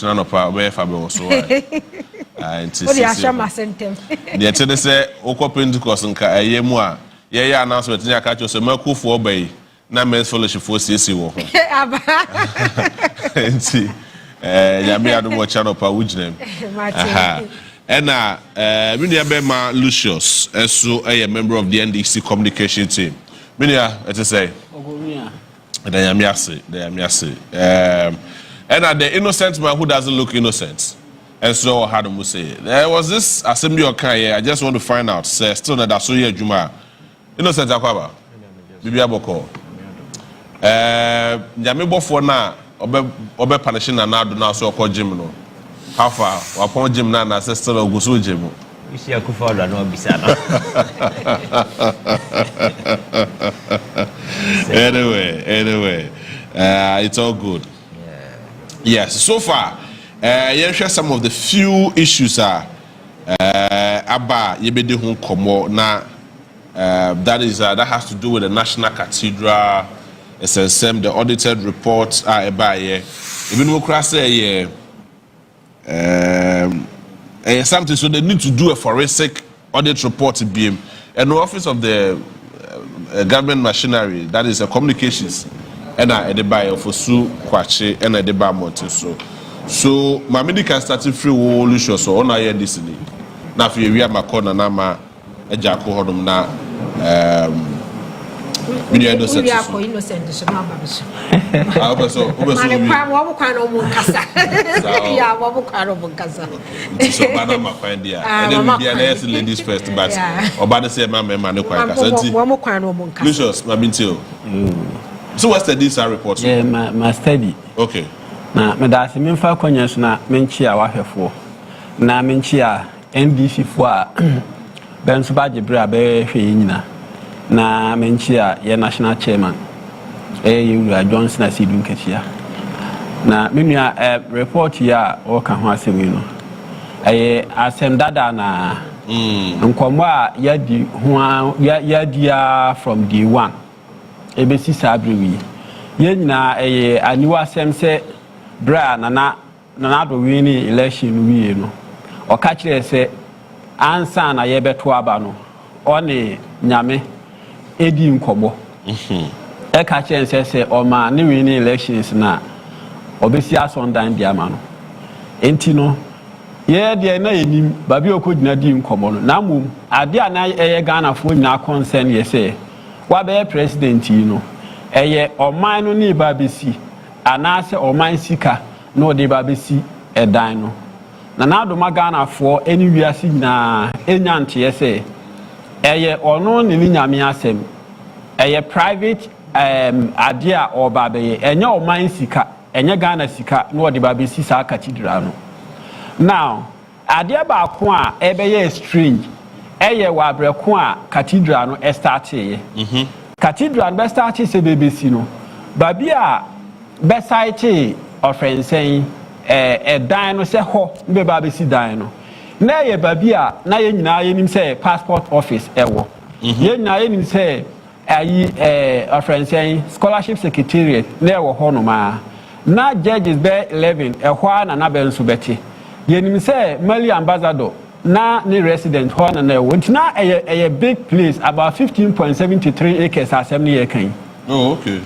no pa we fa be wo so nti o dia shama sentem de tede se okọ Pentecost nka ayemu a ye ya announcement nya ka cho so makufo obai na men's fellowship for CC wo ho aba nti ya me ado mo channel pa wujinem ena me dia be ma Lucius eso a member of the NDC communication team me dia et say ogomia da ya me ase and the innocent man who doesn't look innocent. And so, how do we say it? There was this assembly of Kanye. I just want to find out. Say, still not that so here, Juma. Innocent Akwaba. Bibi Aboko. Nyame bofo na obe punishing na do na so call gym no. How far? Upon gym na say still oguso gym. You see Akufo na no bisa na. Anyway, it's all good. Yes, so far, you share some of the few issues aba yebede hu komo na that has to do with the National Cathedral, SSM, the audited reports eba here. Even we cross say something, so they need to do a forensic audit report to BM and the office of the government machinery, that is communications. And I buy for Su Kwache and I buy Monte so my medical started free Lucius so on I this now if you are my corner nama a jacko hodum na innocent so Madam find there and then we be ladies first but about say my man Lucius my bintio. So what's the DSR report? Yeah, my study. Okay. Na me da se memfa kwanya so na menchi a wahwefo. Na menchi a NDC fo a ben so ba gebra be hwe nyina. Na menchi a ye national chairman. Yewura Johnson Asiedu Nketia. Na menua report ya o ka ho asemi no. Asem dada na nkomo a yadi ho yadia from day one. Ebesi sabrewi ye nyina aniwa asem se bra na do wini election wie no o ka kire se ansa na ye beto aba no one nyame edi nkobo e ka kire se o ma ne wini elections na obesi asondan dia ma no enti no ye de na enim babi okodina di nkobo no na mum ade ana eye Ghana fo nyina concern ye se wabe president yi no eye oman no ni ba besi anase oman sika no de ba besi edan no na do magana fo eni wiase na enyante yese eye ono ni nyame asem eye private ade a oba be enye oman sika enye Ghana sika no de ba besi sa cathedral no now ade ba ko a ebeye strange eye wa breko a cathedral no starte cathedral be starte se BBC no babi a be site offensen dan no se ho be ba be si dan no na ye babi a na ye nyina ye nim se passport office ewo ye nyina ye nim se ayi offensen scholarship secretariat na ewo ho no ma na judges be 11 ehwa na be nso beti ye nim se Mali ambassador na ni resident ho na na went na a big place about 15.73 acres assembly can. Oh, okay.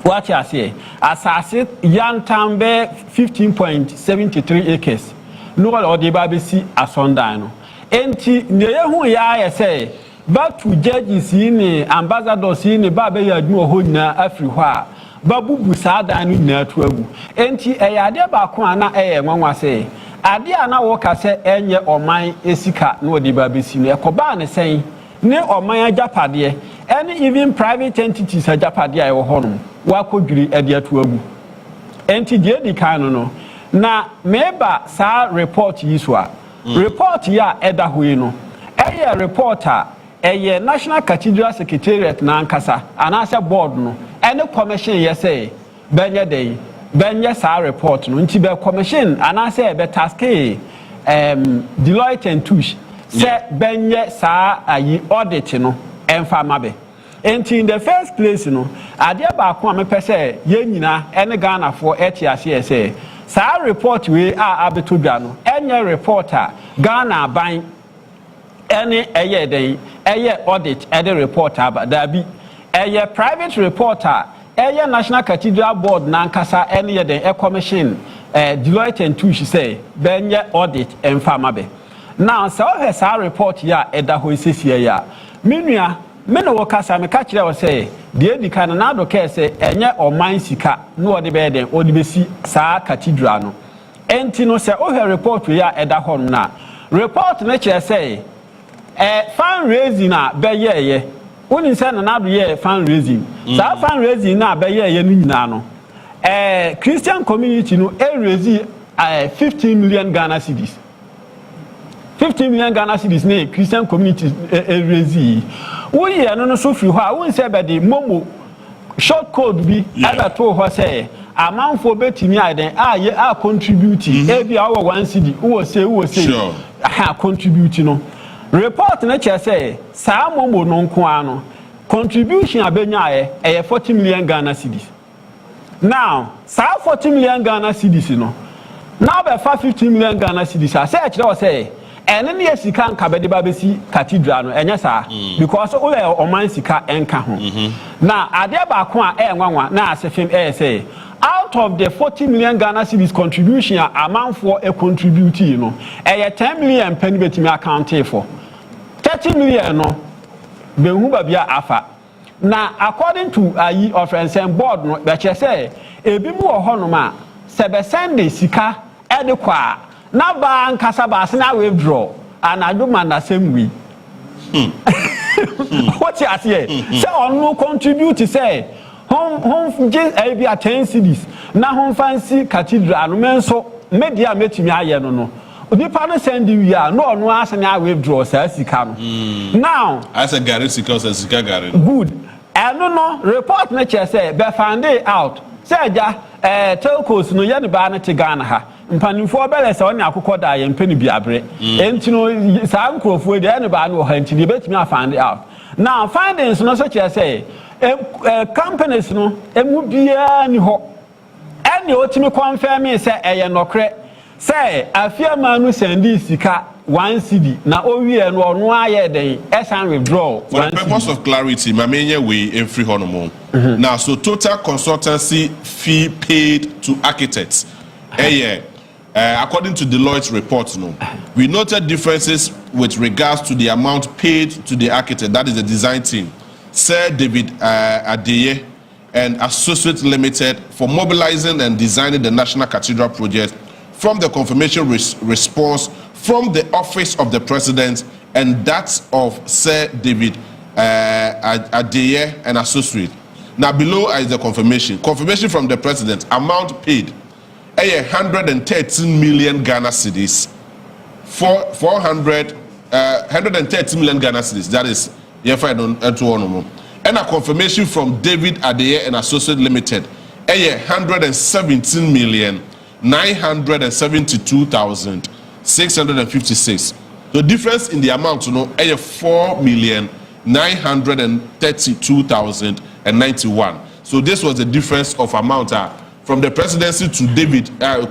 What you say? Assassin Yantambe 15.73 acres. No all the babisi asondano. Enti ne hu ya say back to judges in ambassadors in babe ya dmu ho na afri ho a babu busa dan na to agu. Enti eyade ba ko ana nwanwa say ade ana wo ka se enye oman esika no odi ba besi no ekoba ne sen ne oman ajapade any even private entities ajapade ayo hono wa kodwiri ade atu agu enti de di kan no na meba sa report yiswa report ya eda hoyi no eye reporter eye National Cathedral Secretariat na ankasa anasa board no any commission yesay benye dey benye sa report no nti be commission anase be task Deloitte and Touche se benye sa ayi audit no emfa mabe enti in the first place no ade ba ko me pese ye nyina ene Ghana for etiase say Sa report we abetodwa no enye reporter Ghana ban any eye audit ede reporter dabi eye private reporter eye National Cathedral board nankasa any the commission Deloitte and Touche say benye audit emfama be now so sa report ya eda ho isisi ya menua me no wokasa me ka kire wo say de edika na do ke say enye oman sika no ode be den ode be si sa cathedral no enti no say o report ya eda ho na report na kire say fundraising na be ye woni say na do ye fundraising sa fundraising na be ye ni nyina no Christian community no raise 15 million Ghana cedis 15 million Ghana cedis ne Christian community raise we here no so free ho won say be the momo short code bi ebe to ho say amanfo betimi aden a contribute e bi awo 1 cedi wo say contribute no report na che say sa momo no nko ano contribution abenya 40 million Ghana cedis. Now, sa 40 million Ghana cedis no. Now be 15 million Ghana cedis. I say ene ne sika nka be de ba besi cathedral no enya sa because o le oman sika enka ho. Now, ade ba ko a enwanwa na asefem say out of the 40 million Ghana cedis contribution amount for a contribute no 10 million penny betimi account for 30 million no be hu ba bia afa. Now, according to offense and board, no, but you say, ebi mu ohonoma, sebe send sika edekwa, na ba nkasaba na withdraw, and I do man the same way. What you say? Say on no contribute say, home just ebi 10 cedis, na home fancy cathedral, no so media metimi aye no. Onipa no send you ya no ono asa na withdraw say sika no. Now, as a Gary sika say sika Gary. Good. No report na che say be find out say ja telcos no ye ne ba na te Ghana ha mpanimfo bele say oni akokɔ da ye mpani bi abre enti no sa nkrofo de ye ne ba na ha enti de betimi find out now findings no so che say companies no emu bia ni ho ene otimi confirm say eye nokre say afiama no sendi sika 1 cedi na owie no ono aye den esan withdraw for the purpose of clarity my main way in free honomo now so total consultancy fee paid to architects according to Deloitte's report no we noted differences with regards to the amount paid to the architect, that is the design team, Sir David Adeye and Associates Limited, for mobilizing and designing the National Cathedral project from the confirmation response from the office of the president and that of Sir David Adeye and Associates. Now below is the confirmation from the president. Amount paid 113 million Ghana cedis, 113 million Ghana cedis. That is and a confirmation from David Adeye and Associates Limited 117 million 972,656. The difference in the amount, 4,932,091. So this was the difference of amount from the presidency to David. A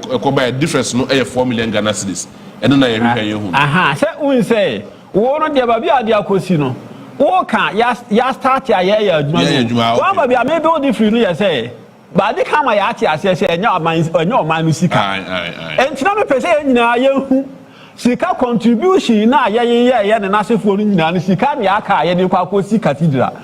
difference, 4 million Ghana cedis. And then I say, one of the Babia Cosino. Okay, ya start ya Juma. One baby, maybe all different, say. But they come my ati as say no man sika. And no pe say nyina ye sika contribution na ye na nasefo nyina sika na aka ye de kwa si cathedral.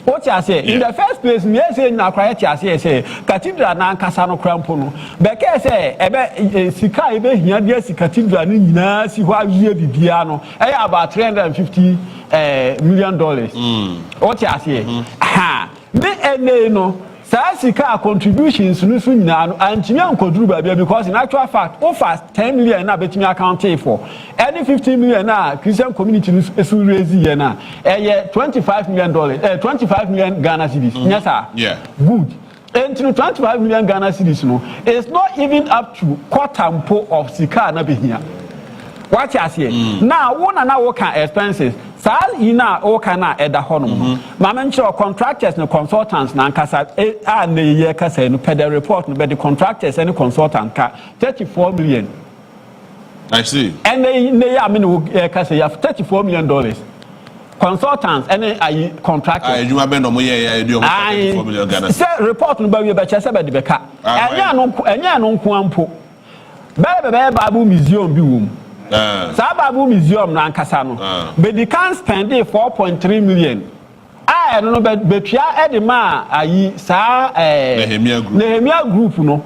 What you say in the first place me say na kwa ati as say cathedral na nkasa no krampo no. Be ke say ebe sika ebe hia de si cathedral ni nyina si ho awie bibia no. About $350 million. What you say? Me ene no Sika contributions no so nyina and antimi ankoduru babia because in actual fact over 10 million na betimi account for any 15 million na Christian community no so raise here na $25 million 25 million Ghana cedis. Yes sir. Yeah. Good. And to 25 million Ghana cedis no it's not even up to quarter of sika na be here. What you say? Now one and now work expenses Sa ina o kana eda hono ma menche contractors and consultants na nkasa a na ye kasa no pe the report no be the contractors and consultant ka 34 million. I see. And they I mean kasa ya $34 million. Consultants and contractors. You have been no more $34 million Ghana. Say report no be be chese be the beka. Enya no nko ampo. Be babu museum bi wom. Sababu museum na nkasa no. But they can spend 4.3 million. I no be tua edema ayi sa Nehemia group no.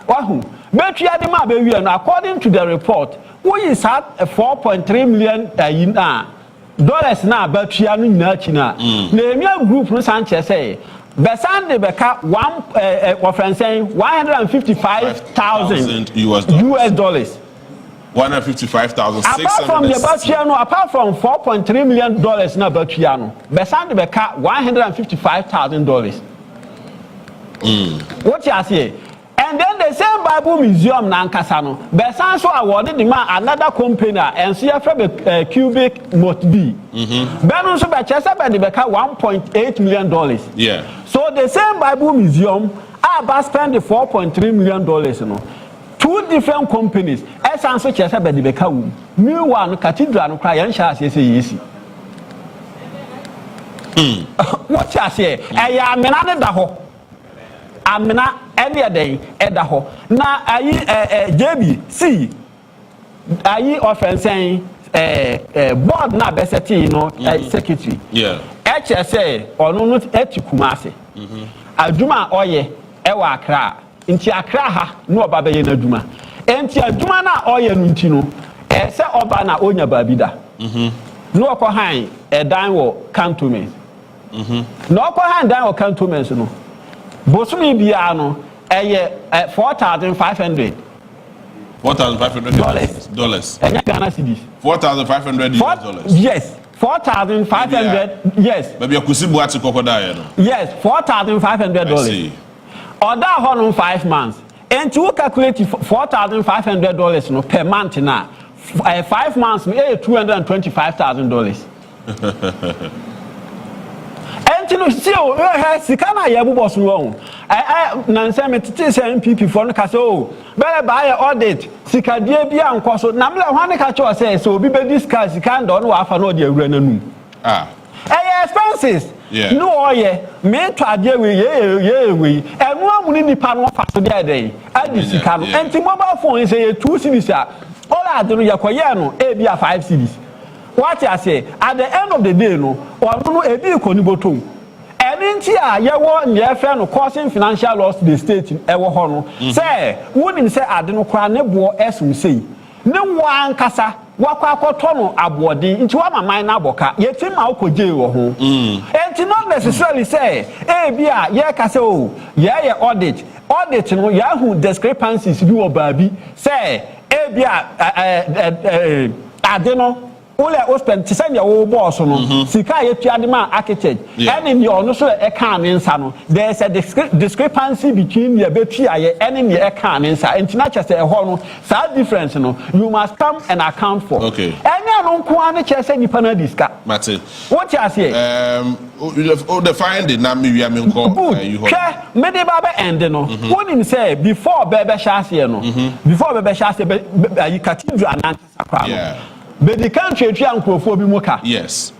Wahu. Be tua edema be wi no according to the report. We is at 4.3 million ayi na dollars na be tua no nyina china. Nehemia group no Sanchez say Besande beka $155,000 US dollars. 155,000. Apart from the Bachiano, apart from $4.3 million na Bachiano, Besande beka $155,000. What you say? And then the same Bible Museum na Nkasano, Besan so awarded the man another company and see a cubic must be. Benon so Bachesa by the beka $1.8 million. Yeah. So the same Bible Museum about spend the $4.3 million, you know. Two different companies. Esan so Chesa by the beka Meanwhile, Cathedral no cry and shall say yes. What you say? I menane daho. Amina any day edaho. Na ayi JB see ayi offense board na beseti no secretary. Yeah. HSA onu no etikumase. Adwuma oye ewa Accra. Nti Accra ha no oba be ye na adwuma. Enti adwuma na oye no nti no se oba na onya babida. No okọ han edan wo cantonment. No okọ han dan wo cantonment no. Bosumi bia no $4,500. $4,500. Ghana cedis. $4,500. Yes. 4,500. Yes. Maybe akusi buati kokoda no. Yes, $4,500. Oda honum 5 months. And to calculate $4,500 no per month na 5 months $225,000. Enti see o sika na ye bobos no won na nse metete se NPP for no ka se o be buy audit sika die bia nkoso na mle hwane ka cho se obi be discuss sika ndo no afa no de awura nanum expenses no oye me to ade we ye enu amuni nipa no fa so de dey adi sika no enti mobile phone say 2 cedis a all ade no yakoye no e bia 5 cedis. What I say at the end of the day no or no ebi ko ni botom enti a ye wo ne friend no causing financial loss to the state e wo ho no say wonim say ade no kra ne bo esum sei ne wan kasa wakwa akoto no abode nti wa maman na aboka ye tima okoje wo ho enti not necessarily say e bia ye ka say o ye audit no ya hu discrepancies bi wo baabi say e bia ade no ole o spend to send your boss no sika ye tuade ma architect any ne ono so e kan ne nsa no there is a discrepancy between the betu aye any ne e kan ne nsa entina chese e ho no sa difference no you must come and account for okay any no nko an chese nipa na diska mate what you say the finding na me wi am nko you ho me dey ba be end no wonim say before bebe shase no before bebe shase you cathedral ananta sakwa no but the country ankrofo bi muka yes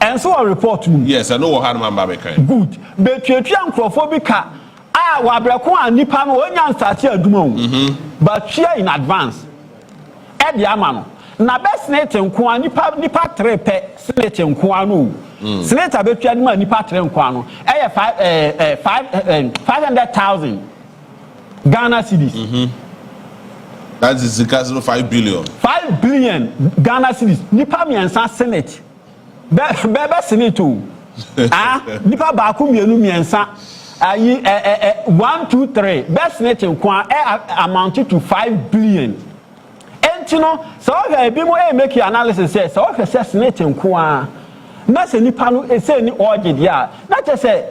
and so a report to yes I know what man ba be kan good but ankrofo bi ka wa breko an nipa no onya start aduma o but share in advance e dia ama no na best net nko an nipa 3 pe senate nko an no senate abetua aduma nipa 3 nko an no e 500,000 Ghana cedis that is the case of 5 billion. 5 billion Ghana cedis. Nipa miensa Senate. Bebe Senate o. Nipa ba ku mienu miensa. Ayi 1 2 3. Be Senate nko amount to 5 billion. Enti no, so we bi mo make analysis say so we say Senate nko na se nipa no say ni Audit ya. Na che say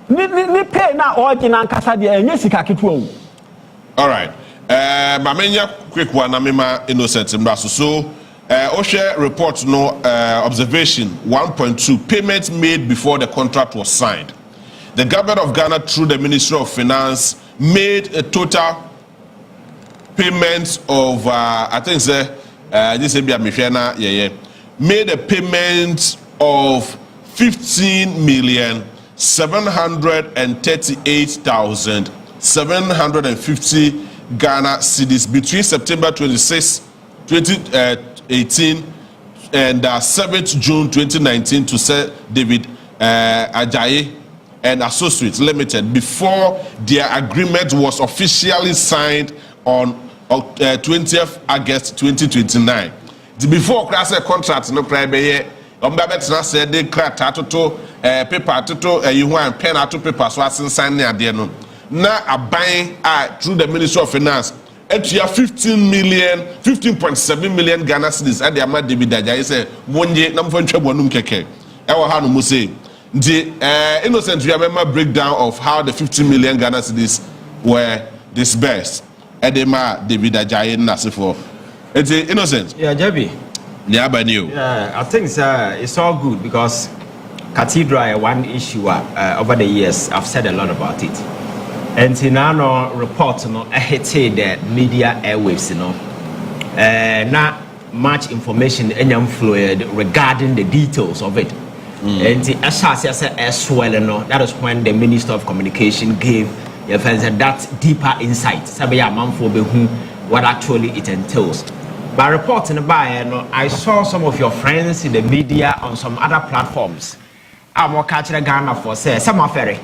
ni pay na Audit na nkasa de enye sika ketuwa o. All right. Mamenya quick one na mema innocent mbraso so OSHA report observation 1.2 payments made before the contract was signed. The government of Ghana through the Ministry of Finance made a total payments of I think made a payment of 15,738,750 Ghana cedis between September 26, 2018 and 7th June 2019 to Sir David Ajayi and Associates Limited before their agreement was officially signed on 20th August 2029. Before class contract no private said they cracked paper you and pen out paper so as sign near the no. Now a buying through the Ministry of Finance at 15.7 million Ghana cedis at the amount David Ajayi say one year number keke. Ewa hanu muse. The innocent remember breakdown of how the 15 million Ghana cedis were disbursed. Edema David Ajayi Nasifo. It's innocent. Yeah, Jebi. Yeah, I think it's all good because Cathedral one issue over the years I've said a lot about it. And now report hit the media airwaves not much information flowed regarding the details of it. And as well, that is when the Minister of Communication gave that deeper insight. What actually it entails. By reporting I saw some of your friends in the media on some other platforms. I'm more catching Ghana for say some affair.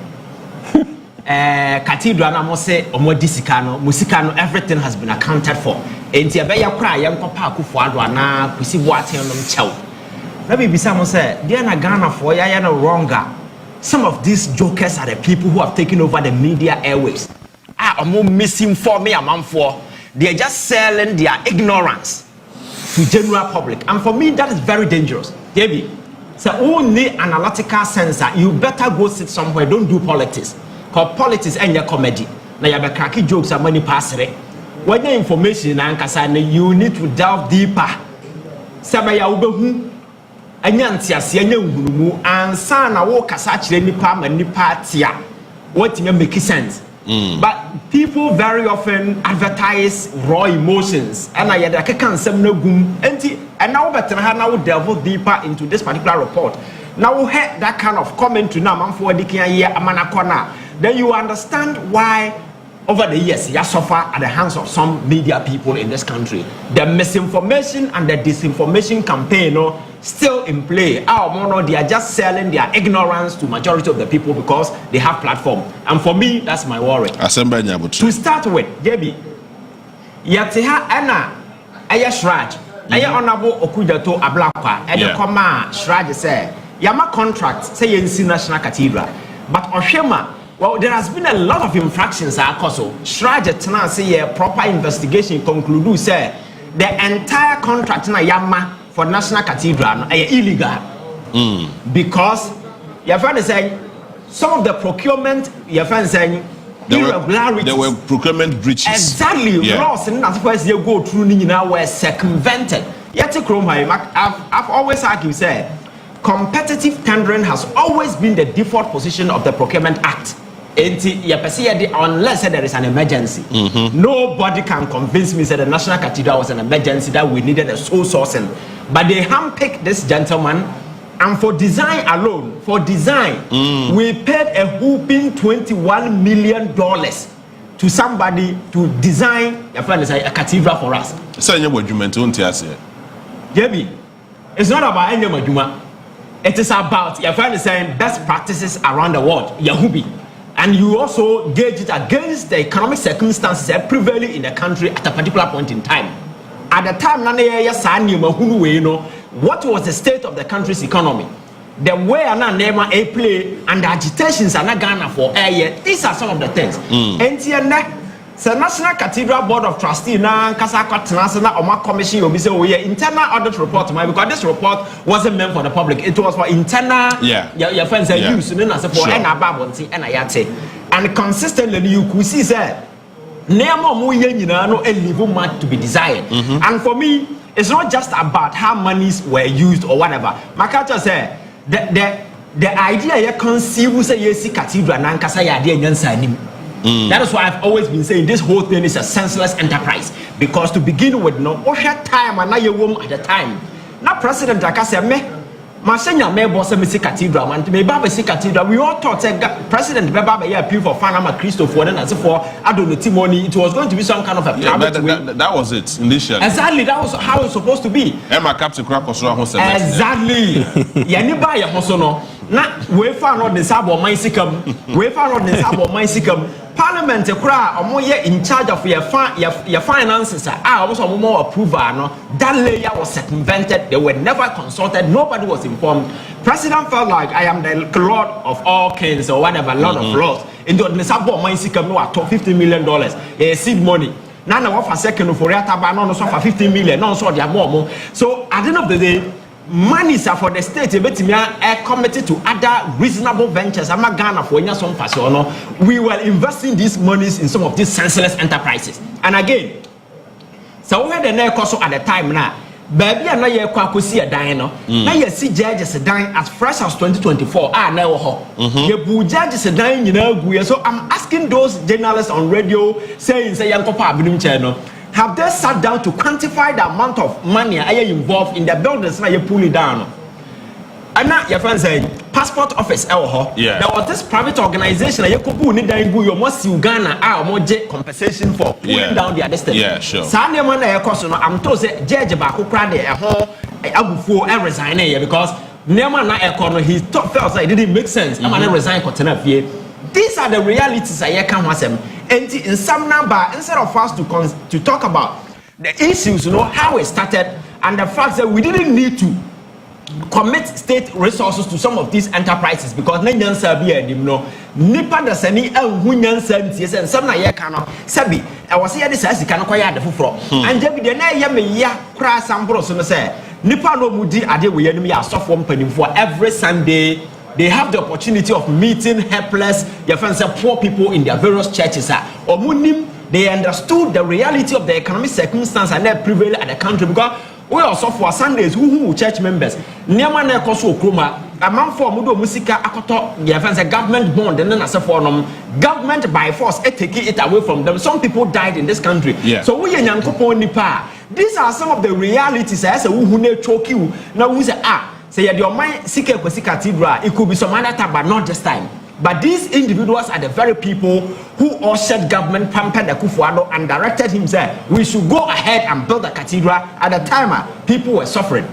Cathedral na mo say omo disikano musikano everything has been accounted for. Enti abeya kra yam papa akufo ado na kwisi boaten nom chew. Na bibisa mo say dia na Ghana for ya no wronger. Some of these jokers are the people who have taken over the media airwaves. Omo misinform me amanfo. They are just selling their ignorance to general public, and for me that is very dangerous. Debbie, so only analytical sensor. You better go sit somewhere. Don't do politics. Cause politics and your comedy. Now you be cracking jokes and money passing. When the information and you need to delve deeper. Sabaya ubehu, anyantiasi anyangumu, and sana wo kasachile nipa manipa tia. What make sense? But people very often advertise raw emotions, and I can't say no gum. And now better now delve deeper into this particular report. Now we had that kind of commentary now, man for then you understand why over the years you suffer at the hands of some media people in this country. The misinformation and the disinformation campaign still in play. They are just selling their ignorance to majority of the people because they have platform. And for me, that's my worry. To start with, JB, Yateha Anna Aya Shraj, Aya Honorable Okudato Ablakwa, and the Koma Shraj say, Yama contract say in National Cathedral. But Oshema, well, there has been a lot of infractions. Shraj say a proper investigation conclude say the entire contract na Yama for National Cathedral is illegal. Because your friend is saying some of the procurement, your friend is saying irregularities. There were procurement breaches. Exactly. Laws and that's why you go through now were circumvented. Yet I've always argued say competitive tendering has always been the default position of the Procurement Act. Unless there is an emergency, nobody can convince me that the National Cathedral was an emergency that we needed a sole sourcing. But they handpicked this gentleman, and for design alone, we paid a whooping $21 million to somebody to design a cathedral for us. JB, it's not about any majuma. It is about your friend is saying best practices around the world, Yahubi. And you also gauge it against the economic circumstances prevailing in the country at a particular point in time. At the time, what was the state of the country's economy? The way a play and the agitations are not Ghana for a year. These are some of the things. The National Cathedral Board of Trustees now commission internal audit report because this report wasn't meant for the public. It was for internal your friends use and consistently you could see that to be desired. And for me, it's not just about how monies were used or whatever. Makacha say the idea you conceive say yes cathedral and kasa ya idea nyansa nim. That is why I've always been saying this whole thing is a senseless enterprise, because to begin with, no time and now you womb at the time. Now President Akase me Masenya me boss me see cathedral and me baba see cathedral. We all thought President Baba here appeal for Fanama Christopher and as for Adonai money. It was going to be some kind of a that was it initially. Exactly, that was how it's supposed to be. Emma Captain Crackosra exactly. Yaniba ya hosono. Na we found out the sabo maisikam. We found out the sabo maisikam. Parliament kura omo ye in charge of your finances almost more approval no. That layer was circumvented. They were never consulted. Nobody was informed. President felt like I am the Lord of all kings or whatever, Lord of lords. Into the sabo maisikam no at $50 million seed money. Now na for second for Yataba no so for 15 million no so they are more. So at the end of the day, monies are for the state are committed to other reasonable ventures. I'm not Ghana for some fashion. We were investing these monies in some of these senseless enterprises. And again, so we had the neck also at the time now. Baby, I know you're quite see a dying. Now you see judges dying as fresh as 2024. Now you judges dying, you know. So I'm asking those journalists on radio saying, say, Uncle Pablim channel. Have they sat down to quantify the amount of money are you involved in the buildings now you pull it down? And now your friend saying passport office there was this private organization you could put it you must Uganda more compensation for pulling down their distance. Yeah, sure. Sunday Monday I'm told say Judge Bakukra de Abufu resign here because Nema na economy he felt like it didn't make sense. I'm gonna resign These are the realities I can was them. And in some number, instead of us to talk about the issues, you know, how it started and the fact that we didn't need to commit state resources to some of these enterprises because Nyan Sabi and him no Nipa the Sani and Hunyan Santis and some Naya Kano Sabi. I was here this as you can acquire the fufro. And Debbie the Naya cry some bros and say Nipa no Mudi Ade we enemy are soft company for every Sunday. They have the opportunity of meeting helpless, poor people in their various churches. Or they understood the reality of the economic circumstance and they prevail at the country because we also for Sundays who church members. Niamane koso kroma. A man for mudo musika akoto government bond and then as a form government by force taking it away from them. Some people died in this country. Yeah. So we nipa. These are some of the realities as a who choke you. Now we say say your mind seek cathedral, it could be some other time, but not this time. But these individuals are the very people who ushered government pampered the Kufuado and directed him say we should go ahead and build a cathedral at the time people were suffering.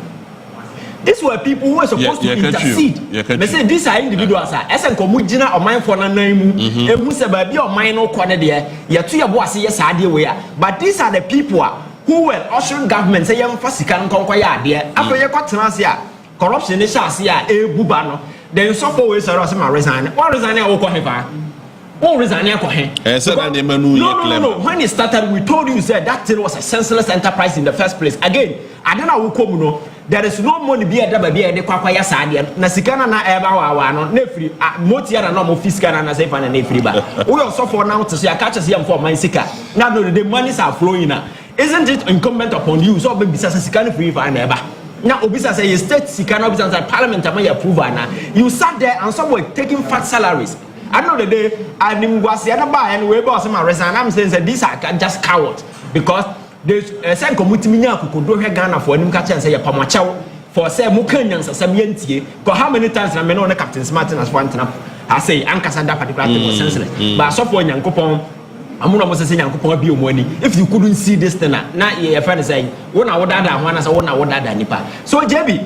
These were people who were supposed to intercede. They say these are individuals. Esen komujina or mine for nanaimu. Emu se baby or mine no corner there. Yatu ya boasi yes idea we are. But these are the people who were ushering government say yam fasikan konkoya there. After you got to corruption is bubano. Then so for ways are resign. What resign? Oh, resign. No. When it started, we told you said that thing was a senseless enterprise in the first place. Again, I don't know who come no. There is no money be a baby and the Kwaya Sadia. Nasikana na eba no nefri. Motia no mo fiscal na say fan nefri ba. We also for now to see a catch us here for my sika. Now the monies are flowing now. Isn't it incumbent upon you? So be Sasikana free for an eba. Now, Obisa say you state Sikano and Parliament may approve now. You sat there and some were taking fat salaries. I know the day I was the other buy and we boss my resign. I'm saying that these are just cowards because there's a second committee who could do Ghana for him catch and say a Pamacho for say Mukanyans as a mienti. For how many times I may know the CaptainSmart as one time I say Ankasada particular thing was senseless. But so for young coupon. I'm not saying you money. If you couldn't see this thing, now your friend is saying, one I would add one as I want to nipa. So, JB,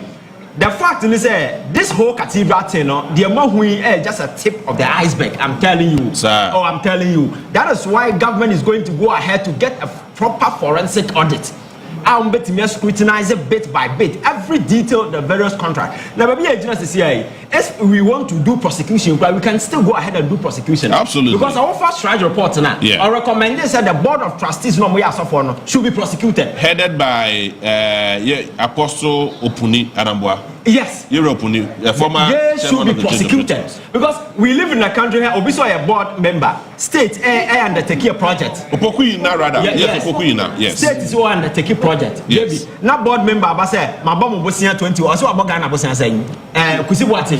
the fact is this whole cathedral thing, the amount we just a tip of the iceberg. I'm telling you, sir. Oh, I'm telling you. That is why government is going to go ahead to get a proper forensic audit. I'm betting me scrutinize it bit by bit, every detail of the various contracts. Now, maybe if we want to do prosecution, we can still go ahead and do prosecution. Absolutely. Because our first trial report now, I recommend this that the board of trustees should be prosecuted. Headed by Apostle Opuni Anambwa. Yes. Europe, former they should be prosecuted because we live in a country where Obiso a board member, state undertake a project. PokuMugabi rather. Yes, PokuMugabi. Yes. State is undertake a project. Yes. Not board member, but say my bomb was 20 or so about Ghana was saying. Kusi what?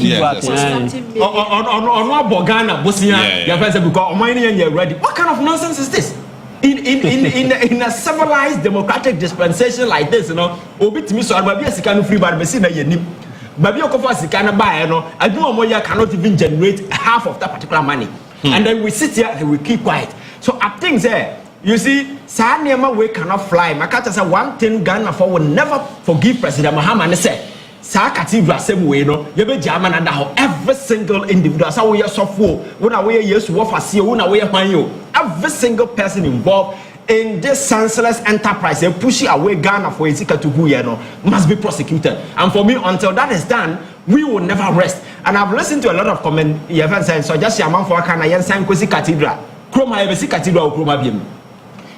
On Ghana was because money and you're ready. What kind of nonsense is this? In a civilized democratic dispensation like this, obi timi so arba bia sika no free bad machine na yanim baby okofa sika na buy aduma moya cannot even generate half of that particular money. And then we sit here and we keep quiet. So I think there you see sa niema we cannot fly. Makata say one thing Ghana for will never forgive President Mahama say sa cathedral same way you be German under how every single individual so we suffer when we yes wo fase when we hwan you every single person involved in this senseless enterprise they push away Ghana for Ezika to who must be prosecuted. And for me until that is done we will never rest. And I've listened to a lot of comment even saying so just your man for kana yen sign Kosi cathedral kroma ebesi cathedral kroma biem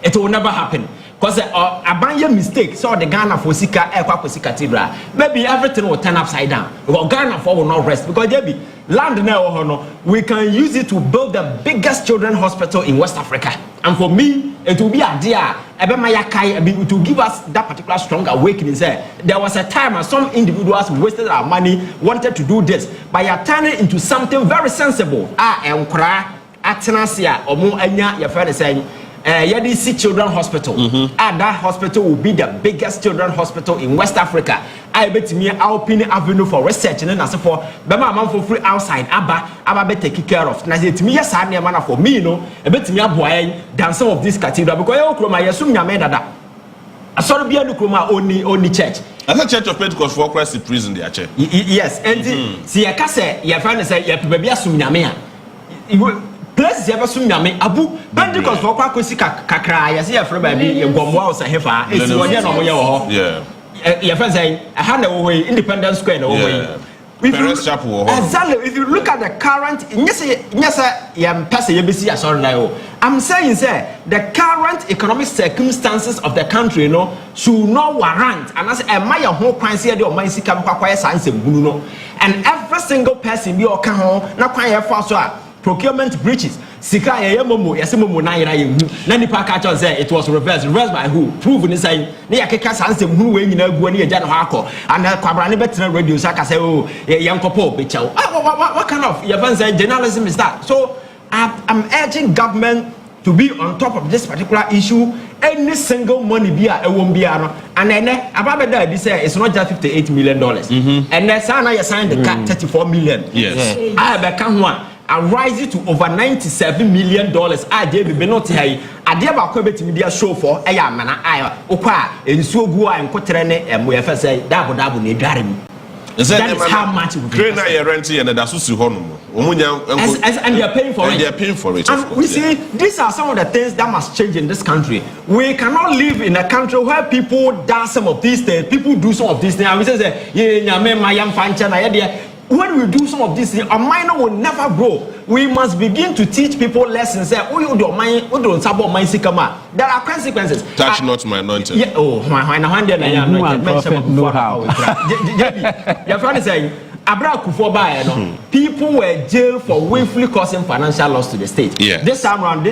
it will never happen. Because a mistake, so the Ghana for Sika Kosi Cathedral, maybe everything will turn upside down. Because Ghana for will not rest. Because there be land now, we can use it to build the biggest children's hospital in West Africa. And for me, it will be a dear, it will give us that particular strong awakening. There was a time when some individuals wasted our money, wanted to do this, but you're turning into something very sensible. Atenasia, Omu Enya, your friend is saying. Yadisi Children's Hospital. And that hospital will be the biggest children's hospital in West Africa. I bet me Alpine Avenue for research and as for Bema man for free outside. Abba be taken care of. Now it me yes I man for me a bet me boy than some of this cathedral because I kroma yasum nya meda da. Asoro bia no kroma only church. As a church of Pentecost for Christ in prison there church. Yes, and see ya kase ya friend say ya baby asum nya me a. Places ever soon yame abu Pentecost for Kosi kakra ya say ya free baby ye gomwa o sahefa esi wonye no moye wo ho ya friend say aha na wo Independence Square na wo Parents Chapel. Exactly. If you look at the current, I'm saying, sir, the current economic circumstances of the country, should not warrant. And as a my whole price here, my come quiet science and every single person be okay home, not quiet for procurement breaches. Sika yemomo yasemomo na yira yehu na nipa ka cha say it was reversed by who prove ni say na yakeka sansem hu we nyina agu na agya no akọ and kwabra ne betina radio saka say oh yankopo be chaw what kind of you say journalism is that? So I'm urging government to be on top of this particular issue. Any single money bia e won bia no and then ababeda bi say it's not just $58 million and then sana you signed the 34 million. Yes. I be kan ho and rise it to over $97 million. I gave be not here. I dare ba ko betimi dia show for e ya mana I okwa ensuo gu a enkotere ne emoyefa say double na edware mu. That is how much we pay. Now you're renting and that's what you and they are paying for it. And they are paying for it. And we see these are some of the things that must change in this country. We cannot live in a country where people do some of these things, people do some of these things. And we say, when we do some of these things, a minor will never grow. We must begin to teach people lessons. There are consequences. Touch not my anointed. Yeah, oh, my your friend is saying, people were jailed for willfully causing financial loss to the state. Yeah. This time around,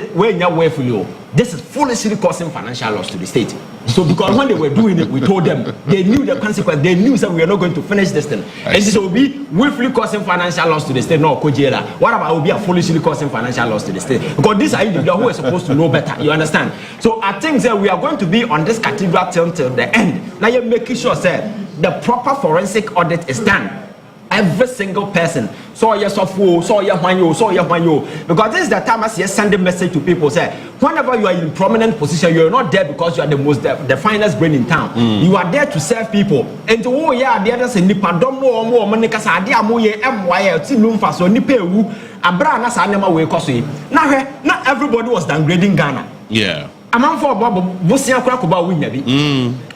this is foolishly causing financial loss to the state. So because when they were doing it, we told them they knew the consequence. They knew that we are not going to finish this thing. And this will be willfully causing financial loss to the state. No, Kojera. What about it will be a foolishly causing financial loss to the state? Because these are individuals who are supposed to know better. You understand? So I think that we are going to be on this cathedral till the end. Now you're making sure that the proper forensic audit is done. Every single person saw your software, saw your manyo, because this is the time as you send a message to people. Say, whenever you are in prominent position, you are not there because you are the finest brain in town. You are there to serve people. And to the others in Nipa don't know more money because I dear moye MYL Tinumfa so Nipewu Abra Nasa Nema we Kosi. Now not everybody was downgrading Ghana. Yeah. amount for Bosia Krakoba Winnabi.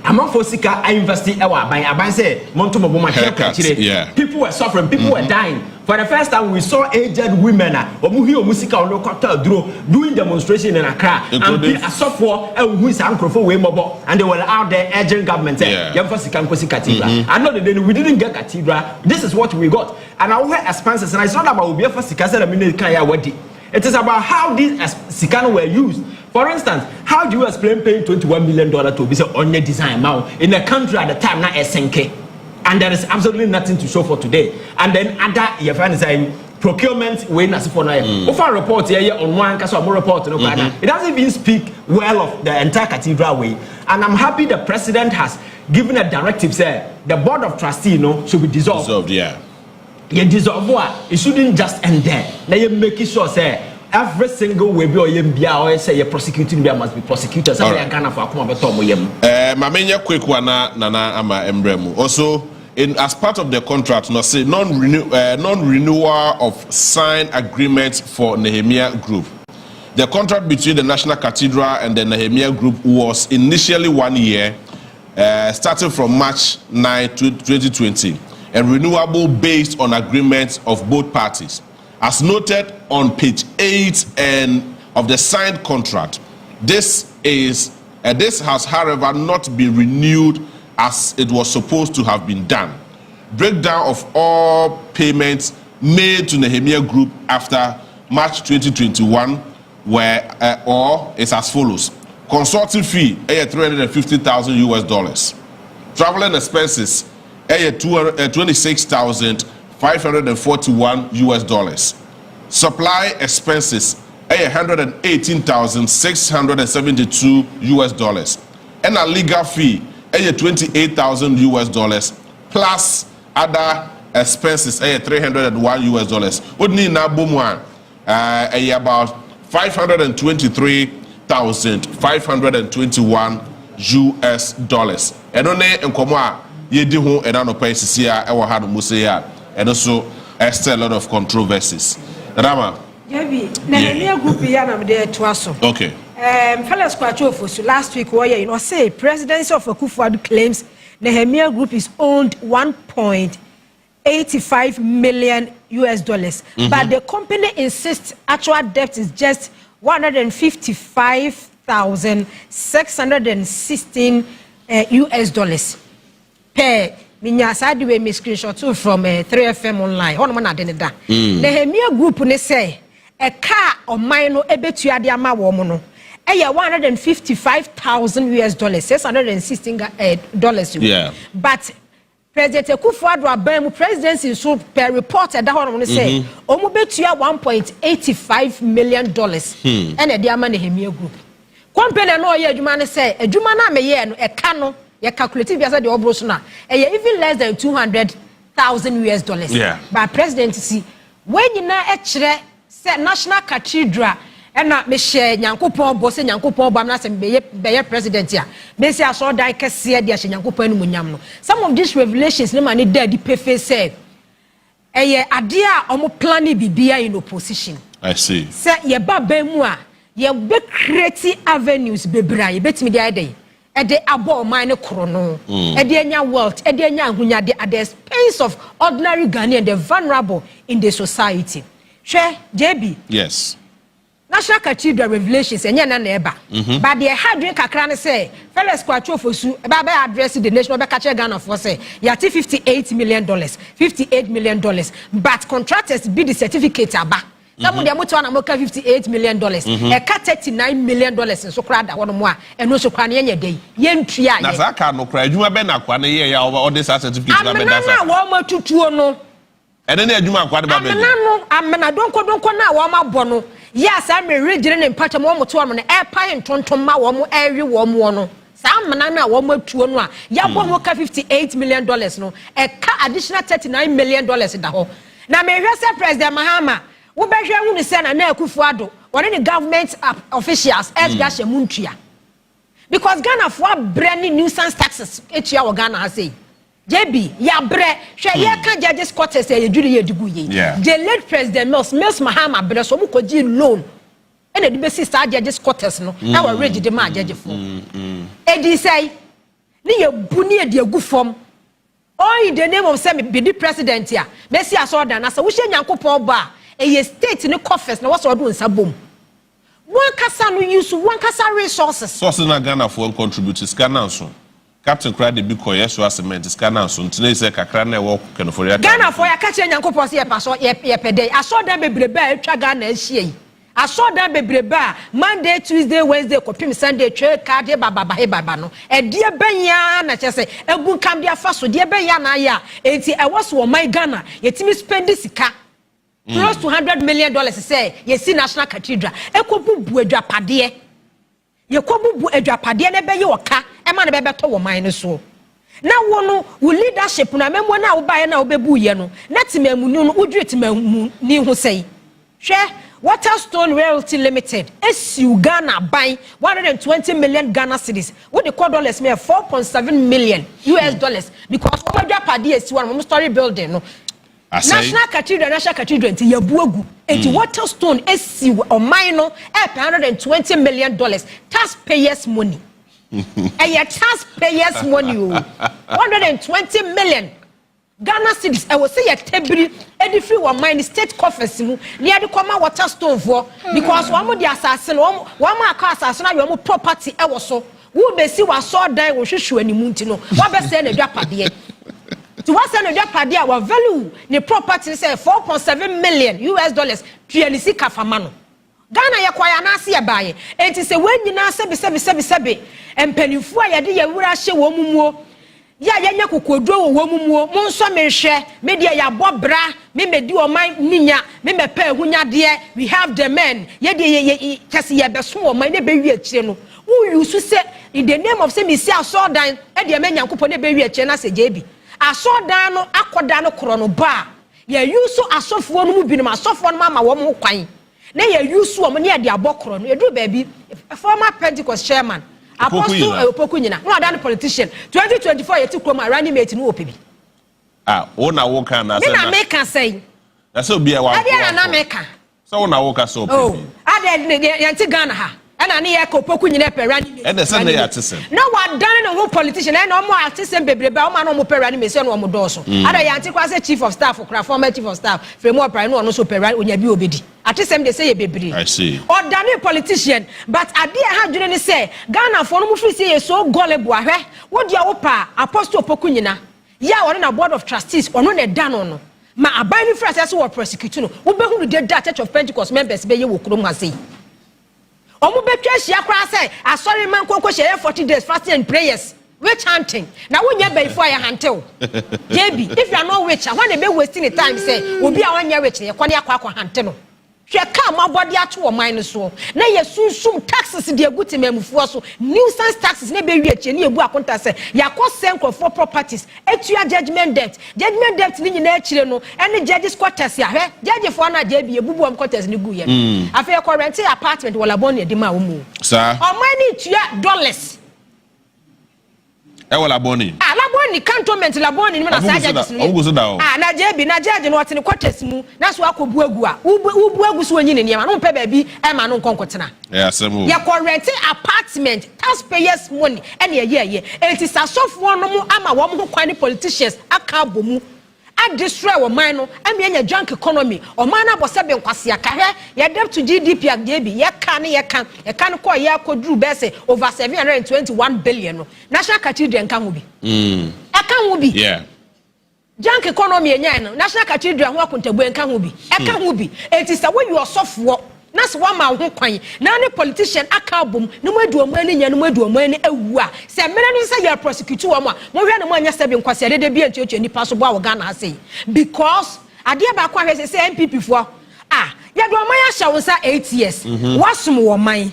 Amount for Sika, I invested I say, Montomo haircut. People were suffering, people were dying. For the first time, we saw aged women, Omuhio Musica or Local doing demonstration in Accra, and a software who is Uncle for Waymobo, and they were out there urging government. Cathedral. I know that we didn't get Cathedral. This is what we got. And our expenses, and it's not about Ubia for Sika, minute Kaya Wadi. It is about how these Sikano were used. For instance, how do you explain paying $21 million to be on your design now in a country at the time not SNK? And there is absolutely nothing to show for today. And then other your friend saying procurement when as for now. Over report here on one case or more report no it doesn't even speak well of the entire cathedral way. And I'm happy the president has given a directive say the board of trustees should be dissolved. You dissolve it shouldn't just end there. Now you make sure say every single way be or say you're prosecuting must be prosecuted. So I Ghana for Mamenya quick one Nana Ama Embremu. Also as part of the contract, say non-renewal of signed agreements for Nehemiah Group. The contract between the National Cathedral and the Nehemiah Group was initially 1 year, starting from March 9, 2020, and renewable based on agreements of both parties. As noted on page 8 of the signed contract, this has, however, not been renewed as it was supposed to have been done. Breakdown of all payments made to Nehemiah Group after March 2021 is as follows: consulting fee $350,000, traveling expenses $26,541, supply expenses $118,672, and a legal fee $28,000 plus other expenses $301. What need now boom one about $523,521. And only in Koma ye di ho and no pay sia e wo ha no museya and also still a lot of controversies. Rama Yabi Nehemiah Group ya na me to aso. Okay. Fellas Contractual so last week say presidency of Akufo-Addo claims Nehemiah Group is owned $1.85 million, but the company insists actual debt is just $155,616 per minya side we screenshot from 3FM online hono na de ne da Nehemiah Group ne say a car or mine no ebetua de ama wo mo no $155,000 $616 yeah, but President Akufo-Addo abam presidency so per report that hono say omo betua $1.85 million and e de ama Nehemiah Group company no ye adwuma ne say adwuma na me ye no e ka no you calculate the obros na even less than $200,000 yeah, but presidency when you na say National Cathedral and na me share Nyankopon boss Nyankopon bam na say be president ya me say aso dan kese de ahye Nyankopon no munyam no some of these revelations ne man dey the pefe say ade a omo plan bibia in opposition. I see say ye ba mu a ye be create avenues bebra ye betimi dey dey ede abo man ne krono ede anya wealth ede anya ahunyade at the expense of ordinary Ghanaian, the vulnerable in the society. Share JB. Yes. National Cathedral revelations enya na eba but the hard drink kakra ne say fellas Contractual for su eba address the nation be catch Ghana for say yati $58 million but contractors be the certificate aba some of them to na moka $58 million e ka $39 million so kra da wono mo a eno so kra ne nya dey ye ntua ye na za ka no kra adwuma be na kwa ne ye ya all this certificate na be da sa na wo ma tutuo no ene ne adwuma kwa de ba be amena donko na wo ma bɔ no yes I me regire ne mpacha mo mo to no e pa ntontom ma wo mo ewe wo mo no sa amena na wo ma tuo no a ya bɔ mo ka $58 million no e ka additional $39 million da ho na me hwɛ se President Mahama wo be hwɛ hu ne se na Akufo-Addo one the government officials ga hye muntua because Ghana for brand nuisance taxes etua wo Ghana say JB ya bre hwe ye ka judges quarters ye dwiri ye digu ye the late President Mills Mahama bre so mo koji loan and the best star judges quarters no our rage the man judge for edi say ni ye buni de agu form all in the name of say be the president here Messi asoda na say wo hye Nyankopon ba e state ni coffers na wo so do nsabom one kasa no use one kasa resources sources na Ghana for contribute scanner so Captain Credit bi koye so cement scanner so ntine say kakra na e wo kenofori Ghana for ya ka che Nyankopon say ye paso ye pede asoda bebrebe a etwa Ghana ahie yi asoda bebrebe a Monday Tuesday Wednesday kopim Sunday twe card baba no e die benya na che say egu kam dia fa so die benya na ya enti e wo so my Ghana yetimi spend sika close to $100 million say yesi National Cathedral ekobubu adwapade yekobubu adwapade na be ye oka e ma na be beto wo man so na wo no wo leadership na memmo na wo bae na wo bebu ye no na timamunu no udwe timamu ni ho sei hwe Waterstone Realty Limited esiu Ghana buy 120 million Ghana cedis what the call dollars me 4.7 million US dollars because what adwapade esiu one story building no National Cathedral nti yabuagu enti Waterstone esiu oman no $120 million taxpayers money taxpayers money 120 million Ghana cedis I will say a tebri edifri wa mine state coffers mu near the come Waterstone for because one mo the assassin one ma aka assassin na your property e wo so wo be si wa so dan wo hwehwe animu nti no wa be say na dwapade to what send dwapade our value the property say 4.7 million US dollars tuanisi kafamano Ghana ye kwaya na ase ye baaye enti se wanyina sebe empanifo a yede ye wura hye wo mumuo ya yenya kokodro wo mumuo mo nso mehwe me de ya bobra me medi o man ninya me mepa ehunyade we have the men ye de ye kese ye beso o man ne be wi akire no wo use say in the name of say me see asodan e de Nyankopon ne be wi akire na se jebi asodan no akoda no koro no ba ye use asofo no mu bi no asofo no ma wo mo kwan na ye use wo mo ne de abokoro no edu ba bi former Pentecost chairman Apostle PokuMugabi no adan politician 2024 yeti kroma running mate no opebi ona wo kan na say na make say na so bia wa na make so ona wo ka so opebi yanti Ghana ha na ne ye ko PokuMugabi pe running mate na say na ya tisen no wa dan no politician na no mo artisen bebrebe o ma no mo pe running mate no mo do so ada yanti kwa say chief of staff kra former chief of staff fremu opera no so pe running onya bi obedi atisem dey say ye bebre I see or dani politician but ade ha dwene ne say Ghana for no mu free say ye so gullible ahwe wo dia wo pa Apostle PokuMugabi ya wona na board of trustees ono na dan no ma aban ni free say wo prosecute no wo be hu de Church of Pentecost members be ye wo krom ase omo betwa hia kra say asori man konko share 40 days fasting and prayers witch hunting na wonya be before ya huntel jebi if you are not witch when they be wasting the time say obi a wonya witch ye kwane akwa hunting no hwe ka mabodi ato wo man so na ye sunsum taxes de aguti mamufuo so nuisance taxes na be wi ache na ebu akonta say yakọ for properties etua judgment debt ni nyina akire no ene judges quarters ya hwe judge for na je bi ebubu am quarters ni gu ye afa ko rent apartment wala bon ye de ma wo mu sir o money tua dollars wala boni laboni cantonment laboni ni na saga na jebi na judge no otene quarters mu na so akobu agu a ubu agu so onyi ne niam no pe ba bi e ma no nkonkotena asemu ye correct apartment taxpayers money ene ye enti sasofo no mu ama wo mo kwan politicians aka abomu a destroy wo man no ame anya junk economy o man na bose be nkwase akahwe ye debt to GDP agyebi ye kan ko ye akodru be say over 721 billion no National Cathedral nkan wo bi akan wo bi yeah junk economy enya no National Cathedral ho akontabu nkan wo bi akan wo bi enti sa wo you sofo na so wa ma ho kwan na ne politician aka bom no maduomo ani nya no maduomo ani awu a se mere no se ya prosecute wo ma mo hwe no mo anya sebe nkwase de bi antiocho nipa so bo a wo Ghana ase because ade ba kwa hwe se NPP fo ya do man ya hya wo sa 8 years wasum wo man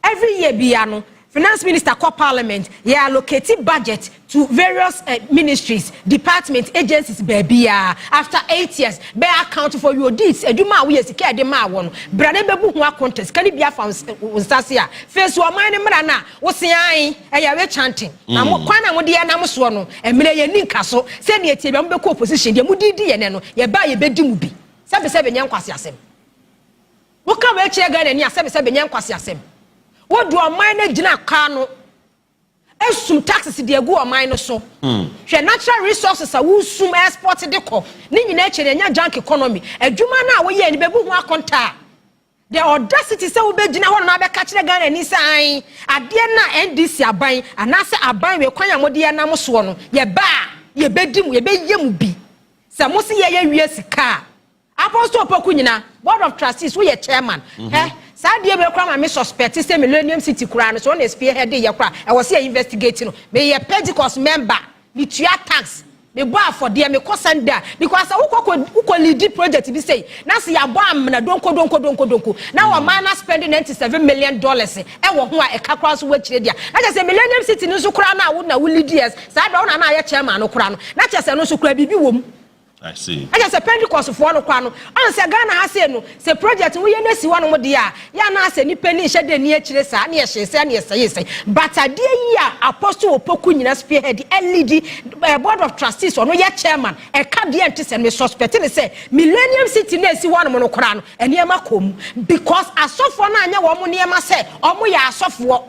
every year bia no Finance Minister called Parliament, he allocated budget to various ministries, departments, agencies, baby. After 8 years, be account for your deeds. Eduma we is care de ma won. Brane bebu ho contest. Can be found Sasia. Face wo man mrana, wo sian we chanting. Na mo kwan na mo de na mo so no. Emre ye ninka so. Se ne etie be mo be ko opposition de mo didi ye ne no. Ye ba ye bedi mu bi. Sebe nya nkwase asem. Woka we che Ghana ni asem se benyan kwase asem. Wo do oman na gina ka no. Esum taxes de agu oman no so. Hwe natural resources a wo sum export de ko. Ni nyina chere nya junk economy. Adwuma na wo ye ni bebu ho akonta. The audacity say we begina ho na be ka kire Ghana ni sai. Ade na NDC aban anase aban we kwan amode ya nam so no. Ye ba ye bedim ye be yem bi. Se mo se ye wie sika. Apostle Poku nyina board of trustees we ye chairman. Sadia be kwa me suspect say Millennium City kura no so na spearhead ye kura e was here investigating no me ye Pentecost member me tua tax me boa for there me kosanda because who lead project be say na say ya boa am na donko na wa man na spending $97 million e wo ho a e ka kura so wa kire dia na say Millennium City no so kura na wo na lead years sada wo na ye chairman no kura no na say no so kura bibi wom. I see. I just a Pentecost for no kwano. Answer Ghana has no say project we na si one mo dia. Ya na say ni penny she de ni akire sa na ye say na say. But a dear year Apostle Poku nyina spearhead LED board of trustees or no ye chairman. E ka de ante me suspect ni say Millennium City na si one mo no kora no enema kom because asofo na anya wo mo niema say omo ya asofo.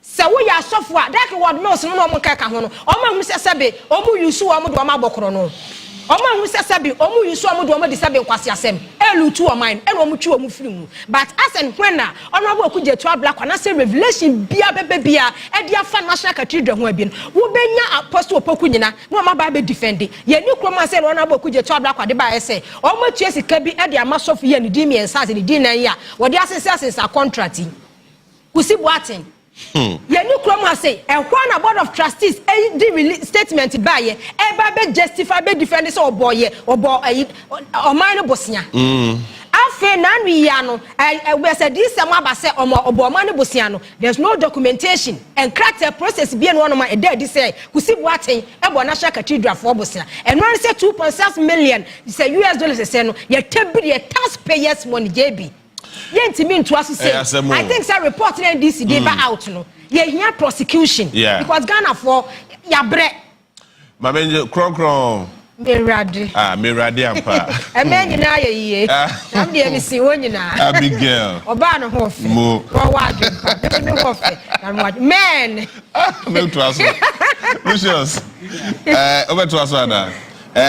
Se wo ya asofo a that word no so no mo kaka ho no omo hu se sebe omo yusu omo do omo abokoro no omo hu se sebe omo yusu omo do omo de sebe nkwase asem elutu o mine eno omo twi omo firi mu but asen when na ono aboku je to black na say revelation bia bebe bia e dia fa National Cathedral ho abi no wo benya Apostle Poku nyina no omo ba be defend ye ni kroma say ono aboku je to black de ba say omo tue sika bi e dia masofu ye ni di mi ensa ni di nan ya wo de asese contract kusi boaten ye ni kroma say e kwa na board of trustees e di statement ba ye e ba be justify be defend say oboye obo oman no bosia afi na nwi ya no we say this am aba say obo oman no bosia no there's no documentation and character process bi no no ma e dey say kusi boaten e bo National Cathedral for bosia and one say 2.6 million say US dollars say no ye tabi taxpayers money JB. Yentimi nto aso say I think say report na NDC dey ba out no ye hia prosecution because Ghana for ya bre ma menje kron merade merade ampa e me nyina ye yie am de mi si wonyina Abigail oba no ho fe mo wo wadu pa me ho fe am wadu men me to aso Lucius over to aso ada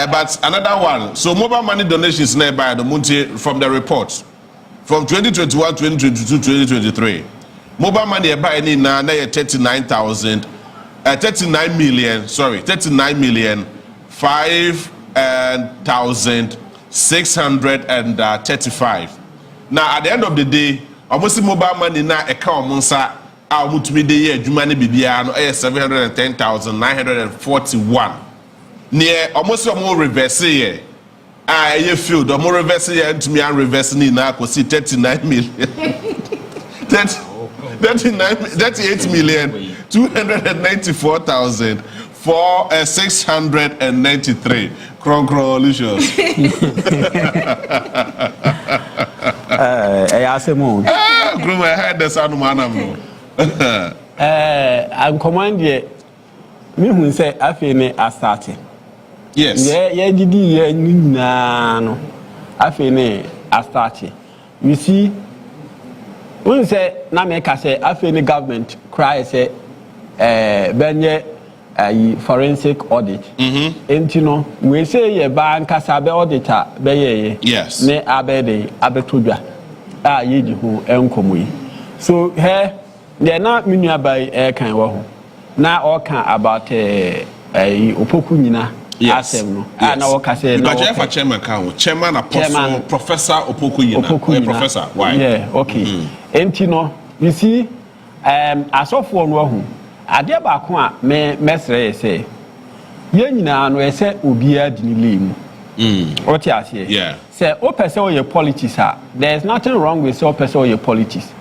but another one so mobile money donations nearby the Munti from the report. From 2021, 2022, 2023, mobile money buy any na 39 million 5,635. Now at the end of the day, almost mobile money na account monsa almost me the adwuma ne bibia no 710,941. Near almost more reverse here. You feel the more reverse to me and reverse ni na ko see 39 million 38 million 294,693 Lucius. Asemo Gruma had the sound manam I command ye me hu say afi ne astarte. Yes. Yeah, didi ye nyina no. Afi ne astarte. You see, when say na me ka say afi ne government cry say benye forensic audit. Enti no, we say ye ba nkasa be auditor be ye. Yes. Ne abede abetodwa. Ye di ho enkomo yi. So here they na menua by kan wo ho. Na all kan about opoku nyina. Yes. No. Yes. Na waka say na waka chairman kan chairman apostle professor opoku nyina. Professor why? Yeah, okay. Enti no, you see asofo no ho. Ade ba ko a mesre say ye nyina no ese obia di ni lemu. What you say? Yeah. Say o person o ye politics there is nothing wrong with o person o ye politics.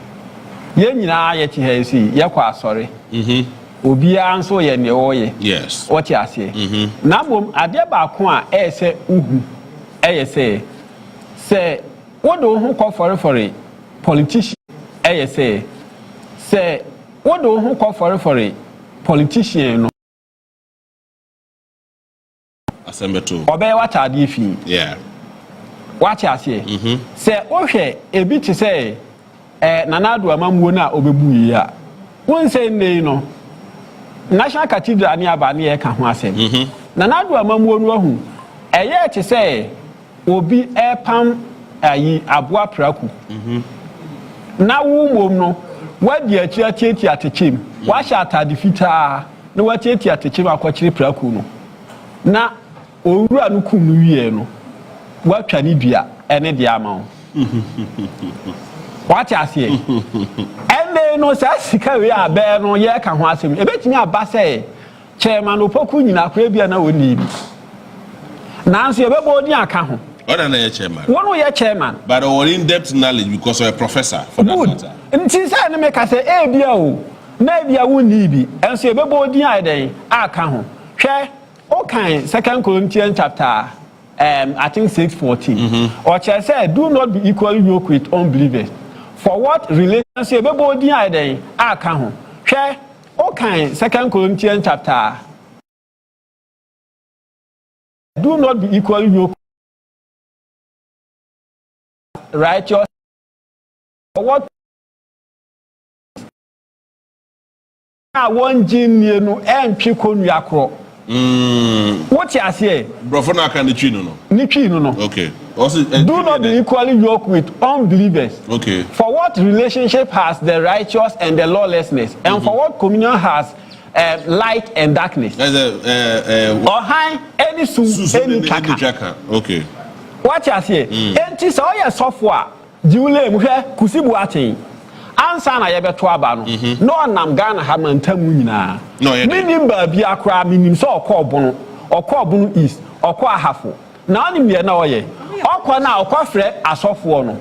Ye nyina ye ti he see ye kwa sorry. Obia anso ye ne o ye. Yes. What you say? Na bom ade ba ko a say uhu say what do hu call for politician say what do hu call for politician no asembeto obey what ade fi yeah Watch us here. Say, okay, a bit to say, Nanadu Amamuona Obebu ya. One say, no, National Cathedral near Bania Kahwase. Nanadu Amamuona, a year to say, will be a pam a abwa praku. Now, no, what the church at the chim, wash out a defeater, no what church at the chim, a quachri pracuno. Now, Ura Nukum, what can it be? Any diamond. What I say? And they know Sassika, we are bear no year can watch him. A bit me a basse. Chairman Opoku in Arabia no need. Nancy, a body account. What an chairman? One year chairman. But all in depth knowledge because of a professor. Good. And since I make us say, eh, dear, maybe I won't need. And say, body day, account. Share, okay, 2 Corinthians chapter. I think 6:14. Or shall say, do not be equally yoked with unbelievers. For what relationship body I day I can share okay 2 Corinthians chapter. Do not be equally yoked righteous. For what one gene no and chicken yakro. What you say? Brofona can the chino no. No. Okay. Also, do not be equally yoked with unbelievers. Okay. For what relationship has the righteous and the lawlessness, and for what communion has light and darkness? Or high any any kaka. Okay. What you say? Enti so your software. Jule muhe kusibu atin. Ansa na yebeto aba no no nam Ghana ha mantamu nyina no minim ba bia kra minim so okobono east okọ ahafo na onim ye na oye okọ na okofre asofo no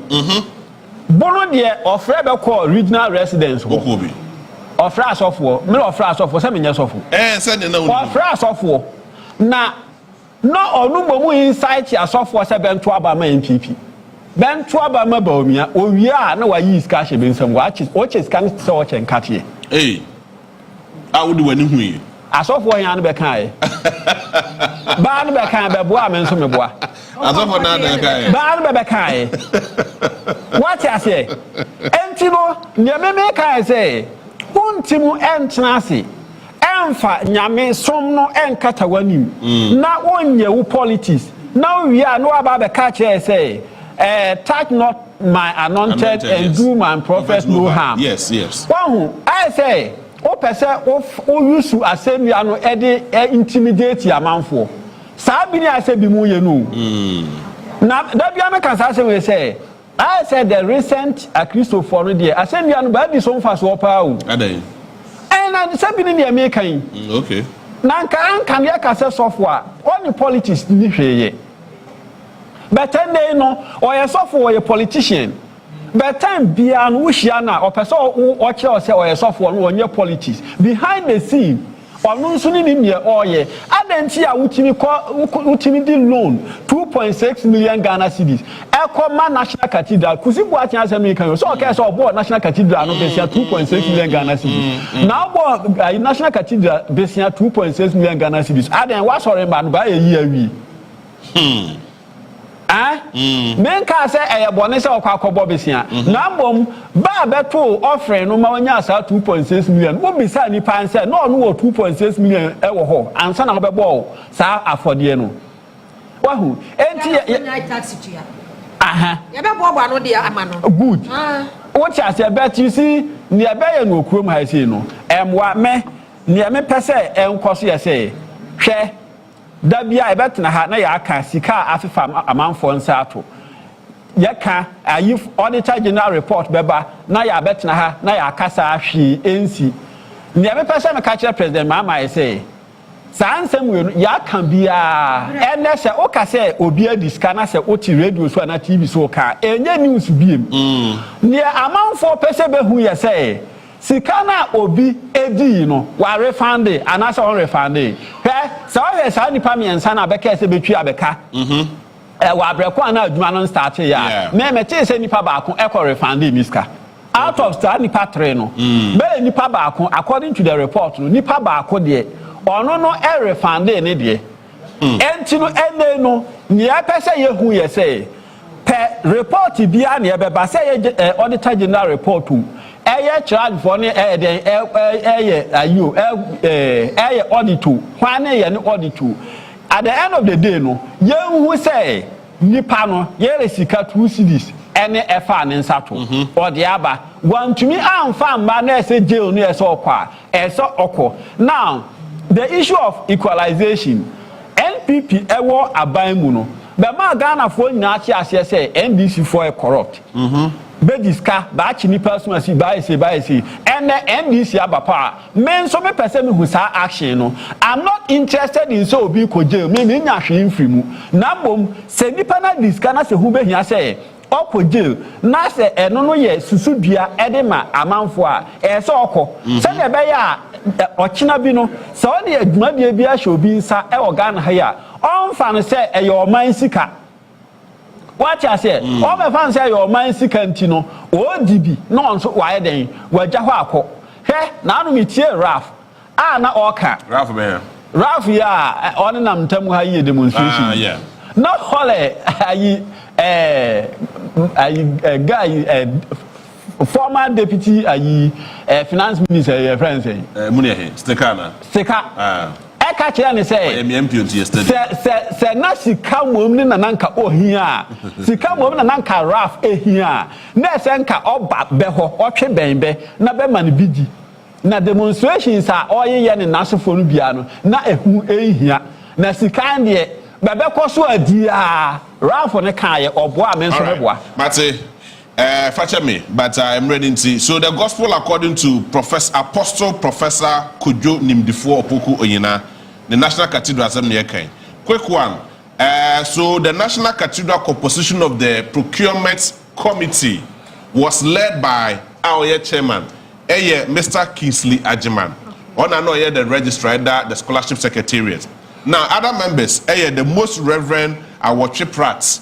bono de ofre be call regional residence okobi ofre asofo me ofre asofo se menye asofo se ne na ofre asofo na no onubomu insight asofo se bento aba ma NPP Ben Twaba Mabomia, or we are no, I use cash in some watches, watches can search and cut ye. Hey, I would do anything. As of one yan bekai. Ban bekai, Babois, and some bois. As of another guy. Ban bekai. What I say? Entino, Yameka say, Untimu and Nasi. Enfa, Yame, Somno and Catawani. Now one year politics. Now we are no about the catcher say. Touch not my anointed and yes. do my prophets no harm. Yes. One, I say, o person o use to assembly ano intimidate your man for. Sabini I say be mu ye no. Na that be American say say. I said the recent Christopher no there. Assembly ano ba bi so mfa so pa o. Adai. And I sabini ne American. Okay. Na kan ye ka say software. All the politics ni hweye. But then they know, or a software or a politician. But time beyond Wushiana or person or Chelsea or a software or your politics. Behind the scene, or no sooner in your oil, I then see a ultimate loan 2.6 million Ghana cedis. Elcoma National Cathedral, Kusibu as American, so okay, so board National Cathedral, no, 2.6 million Ghana cedis. Now, National Cathedral, 2.6 million Ghana cedis. I then was already by a year. Men ka say e bone say okwakobo besia na mbom ba beto offering no ma onya asa 2.6 million wo bisa ni pan say no no 2.6 million e wo ho ansa na obebo sa afode no wahu enti taxi tua ye be bo no de ama no good what you say bet you see ni e be ye no okurom ha sei no emwa me ni e me pese enkoso ye say hwe Dabia ebetna ha na ya aka sika afefa amanfo nsa ato yeka ayif auditor general report beba na ya betna ha na ya kasa ahwe ensi ne me pese me ka kire president mama say sansem we ya kan bia ene se o ka se obi adiska na se o ti radio so na TV so ka enye news biem ne amanfo pese be hu ye say Sikana obi edi no wa refund anasa on refund he so we sa nipa me nsa na beka se betwi abeka wa abreko ana adwuma no start ya me mete se nipa ba ko e ko refund miska out of star nipa 3 no be nipa ba ko according to the report no nipa ba ko de ono no e refund ne de enti no ene no ni apese ye hu ye say se report bia na ebeba se auditor general report tu charge for ne audit tu hwan ye ne audit tu at the end of the day no ye hu say nipa no ye resika 2 cedis ene efa ne nsato or the aba wantumi amfa mba na ese jail no ese okwa ese oko. Now the issue of equalization NPP ewo aban mu no be ma Ghana for nyina chi ase say NDC for corrupt bediska ba chi ni person asi ba ese and NDC abapa men so me person who sa action no I'm not interested in so obi ko jail me nya hwe mfiri mu na bom se nipa na diska na se hu be hia say oko jail na se eno no ye susudua edema amanfo a so oko se ne be ya ochina bi no se o de adwuma bia bi a hwe obi nsa e Ghana ha ya onfa no se e your man sika what you say o be fan say your man sika ntino ODB no nso wa ye den wagya ho akọ he na anu metie Raf na oka Raf be Raf ya on na Ntam ha yi demonstration yeah no hole guy former deputy finance minister friend say Muniahe Stika eka kire ne say MP yesterday se na sika mom ni na nanka ohia sika mom na nanka Raf ehia na se nka oba be ho otwe benbe na be man bidi na demonstrations a oyeye ne nasofo no bia no na ehu ehia na sika de bebe koso adia Raf ne kan ye obo a me nso meboa Mate Facha me, but I'm ready to see. So the gospel according to Professor Kojo Nimdifo Opoku Oyina, the National Cathedral Assembly. Quick one. So the National Cathedral composition of the procurement committee was led by our chairman, Mr. Kingsley Ajiman. On another the registrar, the scholarship secretariat. Now other members, the most Reverend Awotwe Pratt,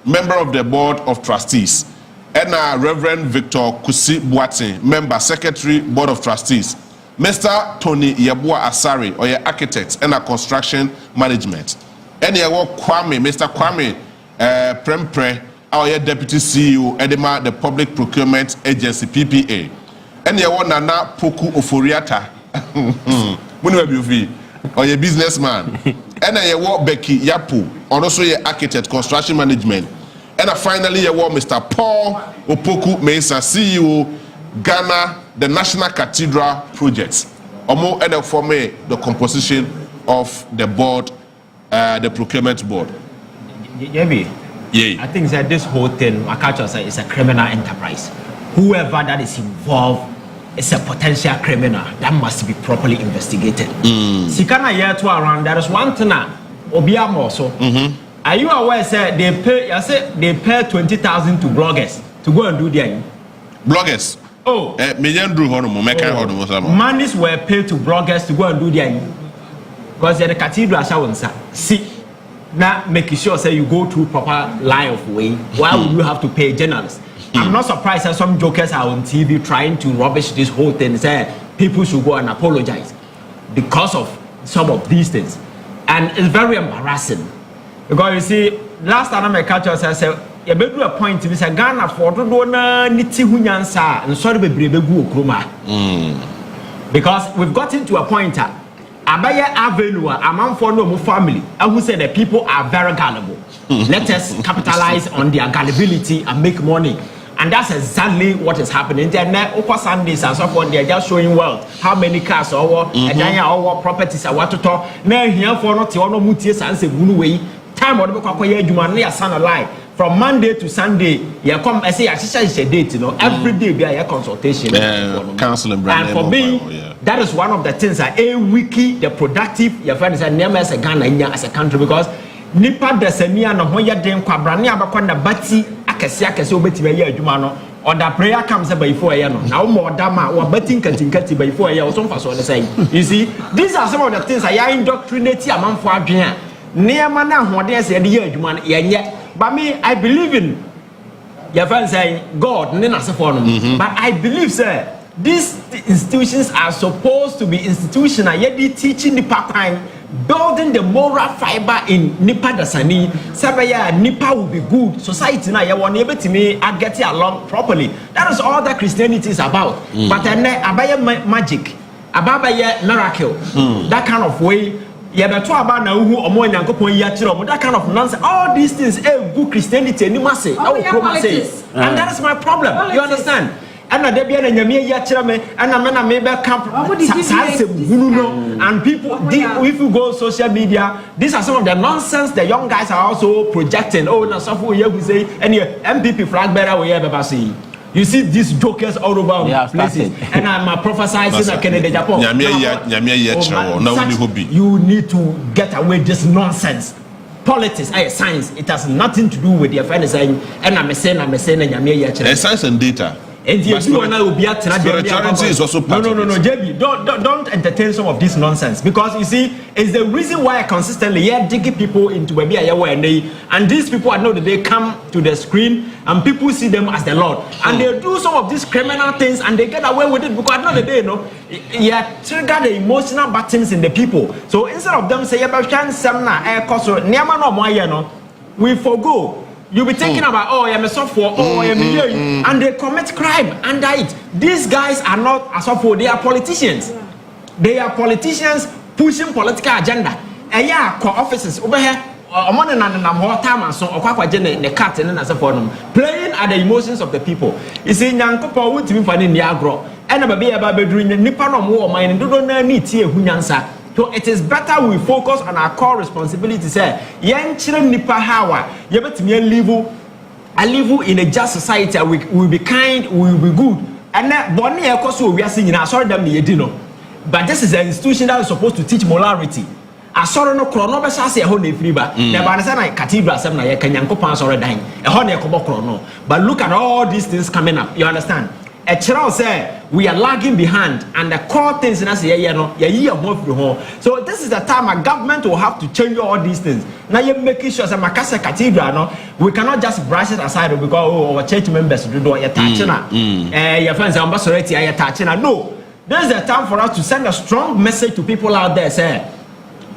member of the board of trustees. And Reverend Victor Kusi Boatin, member, secretary, board of trustees. Mr. Tony Yabua Asari, or your architect, and construction management. And your Kwame, Mr. Kwame Prempre, our deputy CEO, Edema, the public procurement agency, PPA. And your Nana Poku Oforiata, or your businessman. And your Becky Yapu, also your architect, construction management. And finally, Mr. Paul Opoku Mensah, CEO, Ghana, the National Cathedral Project. Omo and for me, the composition of the board, the procurement board. I think that this whole thing, Contractual is a criminal enterprise. Whoever that is involved is a potential criminal that must be properly investigated. Sikana year to around, there is one thing, Obiam also. Are you aware, sir? They pay 20,000 to bloggers to go and do their bloggers. Oh, monies were paid to bloggers to go and do their because the cathedral see now making sure say you go through proper line of way. Why would you have to pay journalists? I'm not surprised that some jokers are on TV trying to rubbish this whole thing. Say people should go and apologize because of some of these things, and it's very embarrassing. Because you see, last time I catch us, I said, you better do a point to say Ghana for to do na niti hunyansa and sorry be brebe kroma. Because we've gotten to a point Abaya Avenue, a man for no family, and who said that people are very gullible. Let us capitalize on their gullibility and make money. And that's exactly what is happening. They're over Sundays and so forth. They're just showing wealth. How many cars or properties are what to talk. Now here for not to mutis and say way. Time or the son alive from Monday to Sunday. You come I say it's a date, you know. Every day be a consultation. Counseling and for me, that is one of the things that a wiki, the productive, your friends are never as a Ghana as a country because Nipa Desemia no Hoya Den Quabrani Abakonda Bati Akasia Obeti Jumano or the prayer comes before a year. Now more dama or betting Kati before a year or some for the same. You see, these are some of the things I indoctrinate among for Adrian. Near Mana, what they said, yet. But me, I believe in your friends saying God, but I believe, sir, these institutions are supposed to be institutional, yet they teaching the part time building the moral fiber in Nipa Dasani, Sabaya, Nipa will be good, society na ya want able to me I get it along properly. That is all that Christianity is about. But then abaya magic, abaya miracle, that kind of way. Yeah, but about now who or that kind of nonsense. All these things, good Christianity, and that is my problem. Politics. You understand? And there be and people, if you go social media, these are some of the nonsense the young guys are also projecting. Oh, now some who say any MPP flag bearer we ever see. You see these jokers all over places, and I'm prophesying in Canada, Japan. You need to get away this nonsense. Politics, science, it has nothing to do with the affair saying, and I'm saying, science and data. And spirituality is also part of it. No, JB, don't entertain some of this nonsense, because you see, it's the reason why I consistently dig people into Baby and these people I know that they come to the screen and people see them as the Lord, and they do some of these criminal things and they get away with it because at the end of the day, trigger the emotional buttons in the people. So instead of them say, we forgo. You'll be thinking about, oh, I'm a software, oh, I'm a and they commit crime under it. These guys are not a software, they are politicians. They are politicians pushing political agenda. And yeah, offices over here, playing at the emotions of the people. You see, Nyankopa would be finding the agro, and a baby about doing the Nippon war mine and don't need here Hunyansa. So it is better we focus on our core responsibility. Say, young children nipa hawa, you better me live in a just society. We will be kind, we will be good. And that Bonnie, of course, we are seeing. I saw them the Edino, but this is an institution that is supposed to teach morality. I saw no chrono, but I say a honey free bar. Never understand cathedral, some like Kanyanko Pans or a dime, a honey chrono. But look at all these things coming up. You understand? A child say we are lagging behind, and the core things in us so this is the time a government will have to change all these things. Now you're making sure that Makasa Cathedral, we cannot just brush it aside because our church members do your touching your friends ambassador are touching. No, there's a time for us to send a strong message to people out there. Say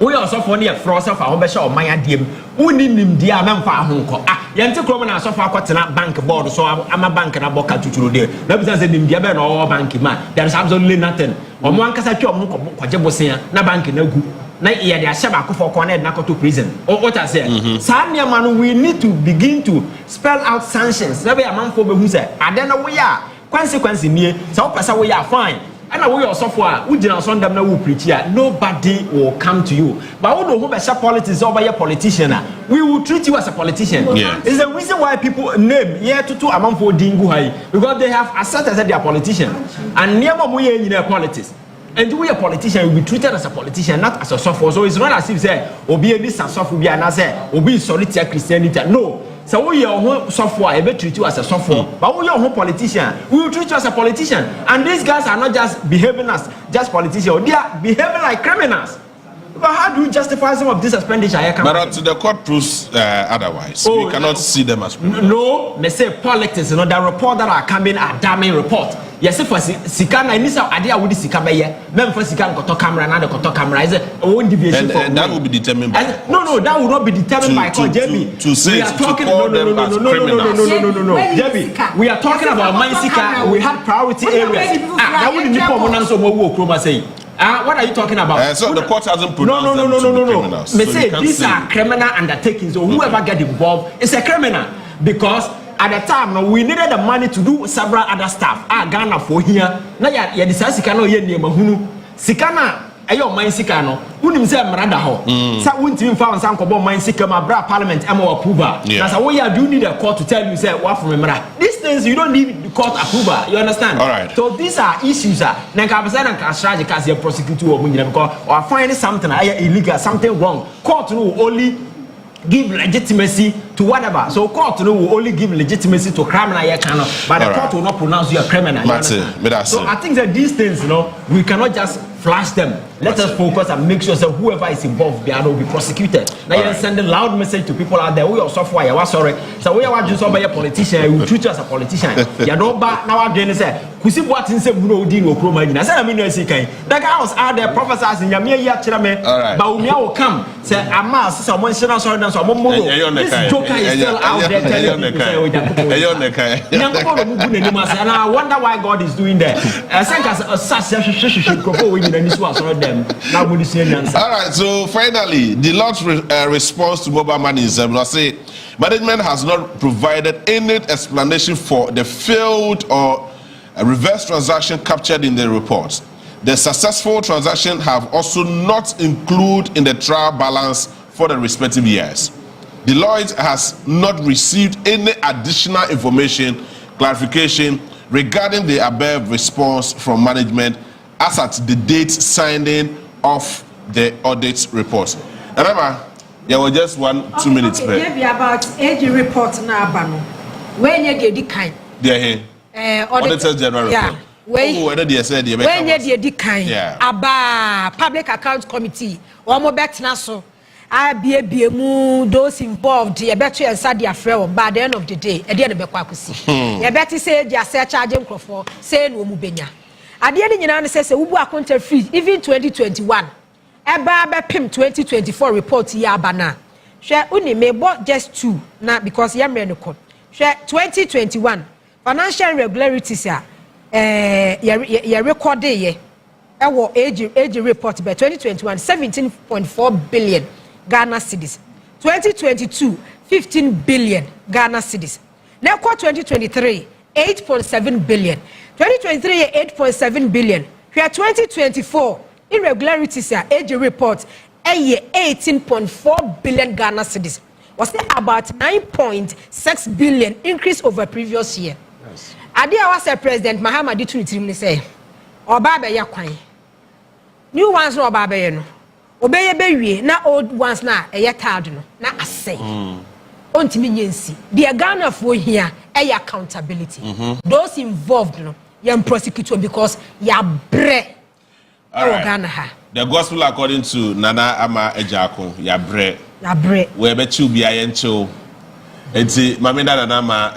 we also for near frost of our best of my idea. We need him dear man for Hunko. Yanti Cromana so far got bank board, so I'm a bank and a boca to do. Represents him Diaben or banking man. There is absolutely nothing. On one Casacho Quajabosea, na bank no good. Na yeah, they are Shabako for Cornet Nako to prison. Or what I said. Sanya man, we need to begin to spell out sanctions. Never a man for who said, I don't know we are. Consequence in here, so we are fine. And we also for we did not send them no preach here. Nobody will come to you. But we don't have politics over your politician. We will treat you as a politician. Yeah. It's the reason why people name here to among for Dingu Hai, because they have accepted that they are politicians. And never we in their politics. And we are politicians, we will be treated as a politician, not as a software. So it's not as if say, Obi this software, be an say, Obi solitary Christianity. No. So we are software, we treat you as a software. But we are politician, we will treat you as a politician. And these guys are not just behaving as just politicians, they are behaving like criminals. But how do you justify some of this expenditure? But until the court proves otherwise, you cannot see them as criminals. No, they say politics, the report that are coming are damning report. Yes, if for Sikana, I need some idea with the Sikabaya, then for Sikan Koto camera, another Koto camera, is a one deviation. And that will be determined by no, that will not be determined by Jamie. To say, we are talking no, Jamie, we are talking about Mansika, we have priority areas. That wouldn't be for say. What are you talking about? So the court hasn't pronounced them to be criminals. They say these are criminal undertakings, so whoever get involved is a criminal. Because at the time, we needed the money to do several other stuff. Ghana for here. Now, you decide Sikano here near Mahunu. Sikana, ayo mine Sikano. Unim say Marada ho. Sa won't even found some about mine Sikama, bra parliament, Amo approval. That's why you do need a court to tell you, say, what from Mara. These things you don't need the court approval. You understand? All right. So these are issues. Nankabasan and Kasraji because you're prosecutor or finding something illegal, something wrong. Court will only give legitimacy to whatever. So court will only give legitimacy to criminal but the court will not pronounce you a criminal. So I think that these things, we cannot just flash them. Let us focus and make sure that whoever is involved there will be prosecuted. Now you send a loud message to people out there. We are software. You are sorry. So we are just a politician. We treat you as a politician. You don't back now. Again, say, "Kusi what in say bro di no pro margin." I said, "I mean, no see kind." That guy was out there prophesizing. Yamia yachirame. But Umia will come. Say, "Ama, someone should not sorry. So this joker is still out there telling people say, and I wonder why God is doing that. I think as a should go in the news was them. Now we see an answer. All right, so finally, the Lord's response to mobile money is say management has not provided any explanation for the failed or reverse transaction captured in the report. The successful transaction have also not included in the trial balance for the respective years. Deloitte has not received any additional information, clarification regarding the above response from management as at the date signing of the audit report. Remember, there was just 1-2 minutes. Maybe about age report now, Bano. When you get the kind. There, Auditor General report. When you get the kind. About Public Accounts Committee, or more back naso. I be those involved. You better answer their friend by the end of the day. At the end of the Kwakusi, you better say they are charging for saying Umubenya. At the end of the year, says Ubu account free even 2021. Eba PIM 2024 report Yabana. Share only may bought just 2 now because you are medical. Share 2021 financial irregularities ya record day. Our age report by 2021 17.4 billion Ghana cedis. 2022 15 billion Ghana cedis. Now 2023 8.7 billion. 2023 8.7 billion. Here 2024 irregularities age report 18.4 billion Ghana cedis. Was there about 9.6 billion increase over previous year? Yes. Adia was a President Mahamadi Tunitim say Obabe yakwan. New ones no Obabe no. Obeye bewie na old ones na tired no na asay. Ontimi nyensi. The Ghana for here accountability. Those involved no yam prosecute because ya bre. All right. The gospel according to Nana Ama Ejako, ya bre. Ya bre. We be chu bia yencho. Enti mamenda Nana Ma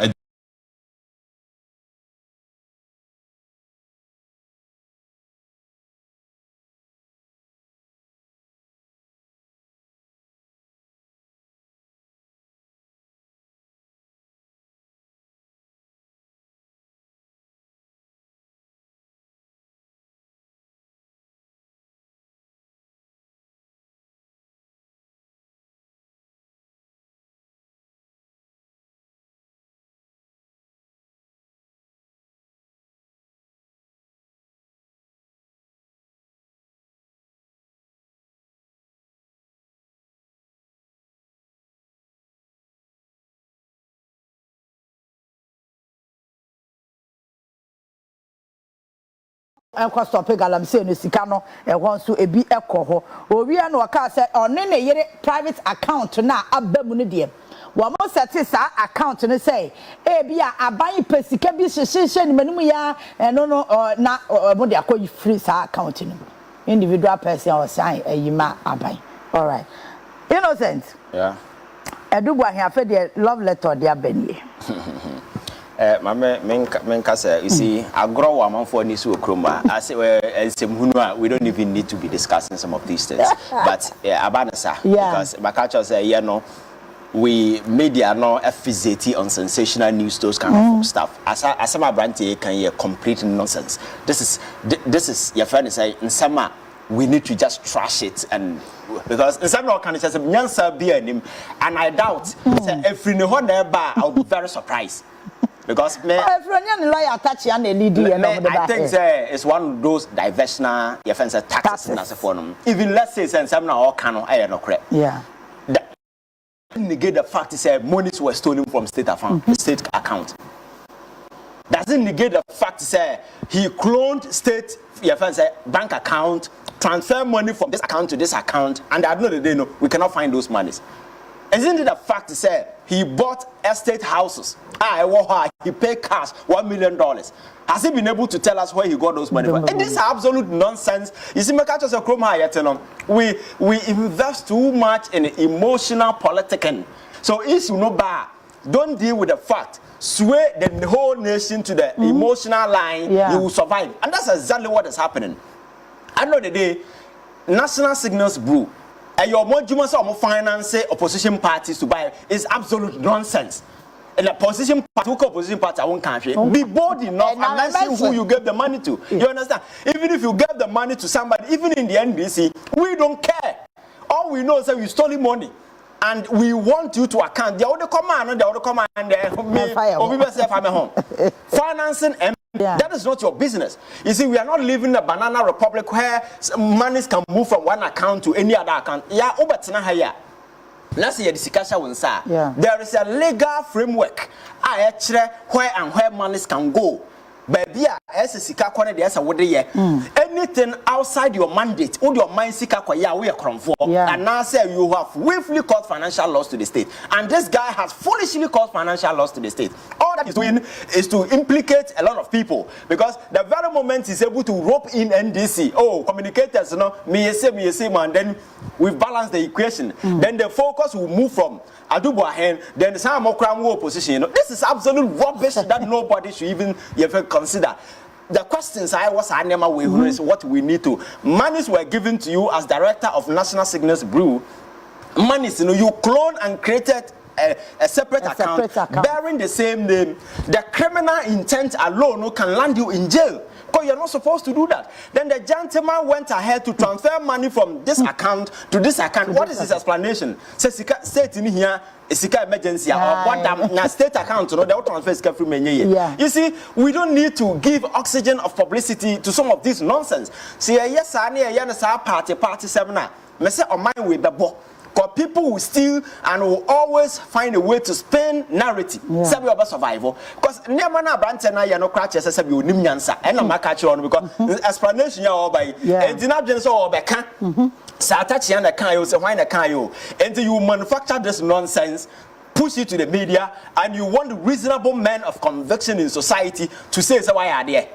Enko stop galam say no sika no e won so ebi ekoho owia no ka say onne ne yere private account na abamu ne de wo mo set sa account no say e bia aban pesika bi hyehyehye ni manum ya no na mo de akoyi free sa account no individual person or sign ayima aban. All right, innocent. Yeah, edubu ahiafe de love letter de abanie. Mama menka say you see agro wa manfo ni so kroma as we don't even need to be discussing some of these things but abanasa because Contractual say you know we media no FZT on sensational news those kind of stuff as my brand can hear complete nonsense. This is your friend say in summer we need to just trash it and because in some kind of nyansa be him and I doubt say if you know there bar I'll be very surprised. Because me, I think it's one of those diversional taxes in as a form. Even let's say some all canon I no correct. Yeah. Negate the fact that monies were stolen from state account. Doesn't negate the fact that he cloned state bank account, transfer money from this account to this account, and at the end of the day, no, we cannot find those monies. Isn't it a fact to say he bought estate houses? He paid cash $1 million. Has he been able to tell us where he got those money from? And this is absolute nonsense. You see, we invest too much in emotional politicking. So if you know bad, don't deal with the fact. Sway the whole nation to the emotional line, you will survive. And that's exactly what is happening. At the end of the day, National Signals Brew, and your more finance opposition parties to buy is absolute nonsense. And the opposition party, I won't country. Be bold enough and mention who you gave the money to. You understand? Even if you gave the money to somebody, even in the NDC, we don't care. All we know is that you stole money. And we want you to account. The other command, financing MP. That is not your business. You see, we are not living in a banana republic where monies can move from one account to any other account. Let's say the there is a legal framework where monies can go. Baby, anything outside your mandate, would your mind and now say you have willfully caused financial loss to the state. And this guy has foolishly caused financial loss to the state. All that he's doing is to implicate a lot of people, because the very moment he's able to rope in NDC, communicators, me say, man, then we've balanced the equation. Then the focus will move from Adubuahen, then some more crime opposition. This is absolute rubbish that nobody should even consider. The questions I was is what we need to. Monies were given to you as director of National Signals Brew. Monies, you cloned and created a separate account bearing the same name. The criminal intent alone can land you in jail. Because you're not supposed to do that. Then the gentleman went ahead to transfer money from this account to this account. What is his explanation? Says state in here is emergency or what na state account they will transfer from You see, we don't need to give oxygen of publicity to some of this nonsense. See, yes, I party seminar. Me say on my way the because people will steal and will always find a way to spin narrative. Sabi oba survival. Because never na brante na ya no crash sabi onim nyansa. And na maka chiro no because explanation ya oba yi. E di na dwen so oba ka. Sa attach ya na kan yo say why na kan yo. Until you manufacture this nonsense, push it to the media, and you want reasonable men of conviction in society to say why are there.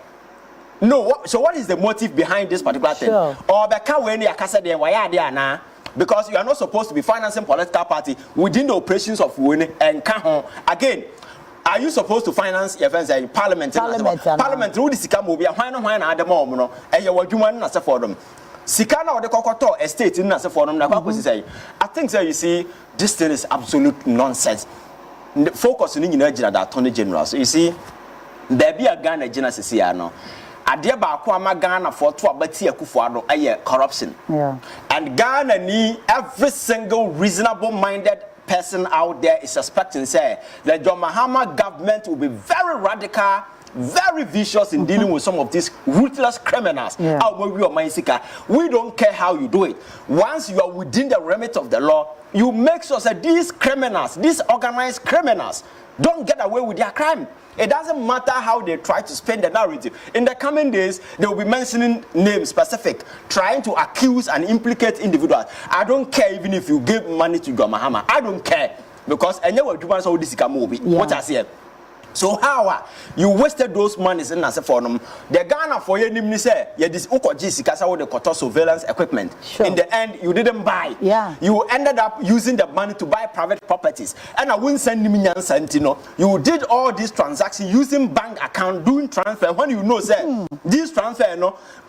No, so what is the motive behind this particular thing? Or the car when you kasa there why are there na? Because you are not supposed to be financing political party within the operations of winning and Kahon. Again, are you supposed to finance your friends in Parliament? Parliament, who is come will be a wine at the moment, and you were human as a for them. Sikana or the Kokoto estate in as a for them. I think so. You see, this thing is absolute nonsense. Focus on the Attorney General. So you see, there be a Ghana General. Adia ba kwa ma Ghana for to abati Akufo-Addo aye corruption. And Ghana need every single reasonable minded person out there is suspecting say the John Mahama government will be very radical, very vicious in dealing with some of these ruthless criminals. We don't care how you do it. Once you are within the remit of the law, you make sure that these criminals, these organized criminals, don't get away with their crime. It doesn't matter how they try to spin the narrative. In the coming days, they will be mentioning names specific, trying to accuse and implicate individuals. I don't care even if you give money to John Mahama. I don't care. Because I never do so this movie. What I say. So how you wasted those monies in as a forum? The Ghana for you nimni say yeah this ukoji sikasa with the koto surveillance equipment. In the end, you didn't buy. You ended up using the money to buy private properties. And I wouldn't send nimni. You did all these transactions using bank account, doing transfer. When you know say this transfer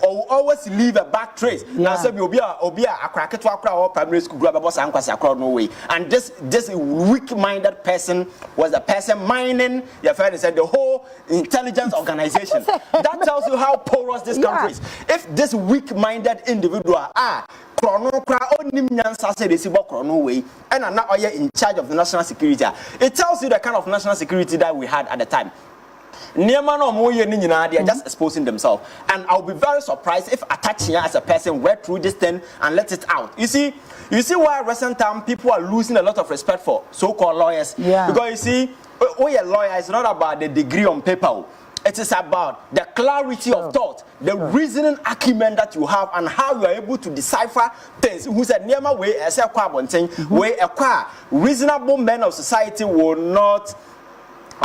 always leave a back trace. Now say obia akrake to akra or primary school grab boss ankwasi akra no way. And this weak-minded person was the person mining said the whole intelligence organization. That tells you how porous this country is. If this weak-minded individual and are now in charge of the national security, it tells you the kind of national security that we had at the time. They are just exposing themselves, and I'll be very surprised if attaching as a person went through this thing and let it out. You see why recent time people are losing a lot of respect for so-called lawyers. Because you see, a lawyer is not about the degree on paper. It is about the clarity of thought, the reasoning acumen that you have, and how you are able to decipher things. Who said, "Never way as a way a reasonable men of society will not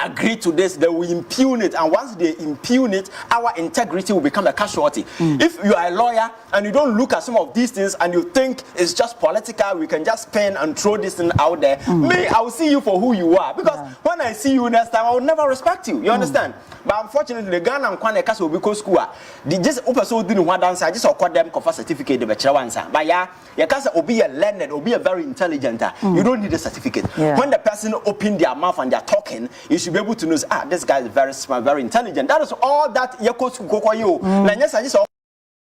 agree to this, they will impugn it, and once they impugn it, our integrity will become a casualty." If you are a lawyer and you don't look at some of these things and you think it's just political, we can just spin and throw this thing out there, me, I will see you for who you are, because when I see you next time, I will never respect you. You understand? But unfortunately, the Ghana and Kwane Kaso Biko school, they just also didn't want to answer. I just acquired them for certificate, the bachelor answer. But yeah, you can't be a learned or be a very intelligent. You don't need a certificate. When the person open their mouth and they're talking, you should be able to know, this guy is very smart, very intelligent. That is all that you could go you. Now, yes, I just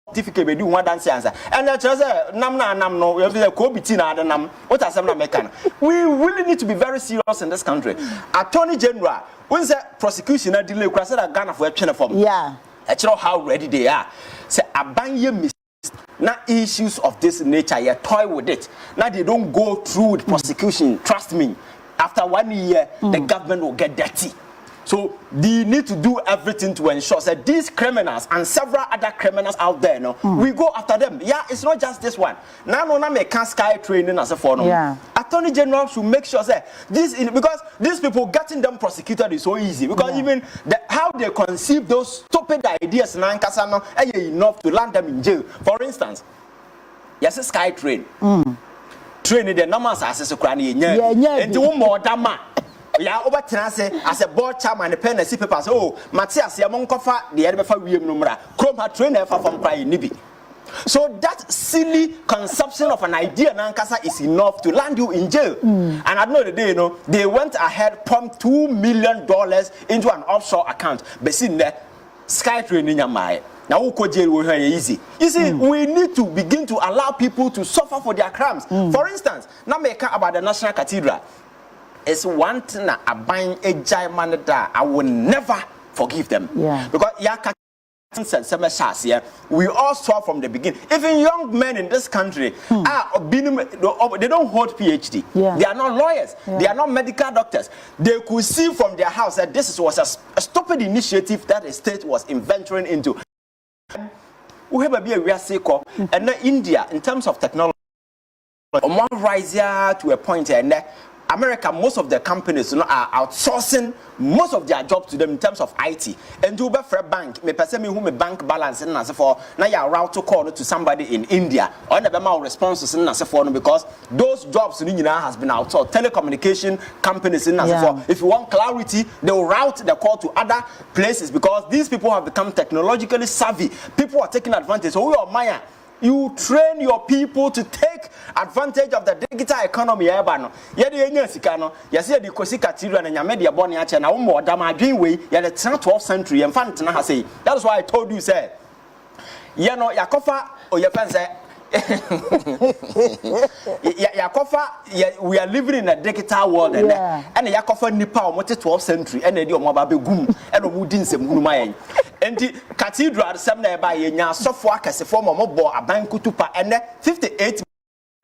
certificate we do one dance answer. And that's nam no, we have the Kobitina and nam. What are some American? We really need to be very serious in this country. Attorney General, when's the prosecution and delay cross that Ghana for a channel form? Yeah. I know how ready they are. Say abanye now issues of this nature, you toy with it. Now they don't go through with prosecution. Trust me. After 1 year, the government will get dirty. So they need to do everything to ensure that these criminals and several other criminals out there, we go after them. Yeah, it's not just this one. Now, we can't sky training as a forum. Attorney General should make sure that because these people getting them prosecuted is so easy. Because even how they conceive those stupid ideas now enough to land them in jail. For instance, yes, a sky train. Training the numbers as a cranny, and do more dama. Yeah, over Tenase as a board chairman, the pen and see papers. Oh, Matthias, among Kofa, the other for William Numera, Chroma trainer from crying Nibi. So that silly conception of an idea, Nankasa, is enough to land you in jail. And at the end of the day, they went ahead, pumped $2 million into an offshore account. But see, the sky training your mind. Now, jail will be easy. You see, we need to begin to allow people to suffer for their crimes. For instance, now make about the National Cathedral. It's one thing that I buying a giant that I will never forgive them. Because we all saw from the beginning. Even young men in this country they don't hold PhD. They are not lawyers. They are not medical doctors. They could see from their house that this was a stupid initiative that the state was venturing into. We have a real sequel, and then India, in terms of technology, one rise to a point, and America, most of the companies are outsourcing most of their jobs to them in terms of IT. And do for a bank, me person me who me bank balance and as for now you route to call to somebody in India or never more responses and as for because those jobs has been outsourced. Telecommunication companies in as for if you want clarity, they will route the call to other places because these people have become technologically savvy. People are taking advantage. So we are Maya. You train your people to take advantage of the digital economy. Yet the Kosi Cathedral and Yamedia Boniacha now more damaging way, yet the 12th century and Fantana say. That's why I told you, say, Yakofa or your fans we are living in a digital world and Yakofa Nipa or 12th century and the Omababe Gum and Woodin Semumayan. And the cathedral, some by a software as a form of mobile, a bank kutupa, and 58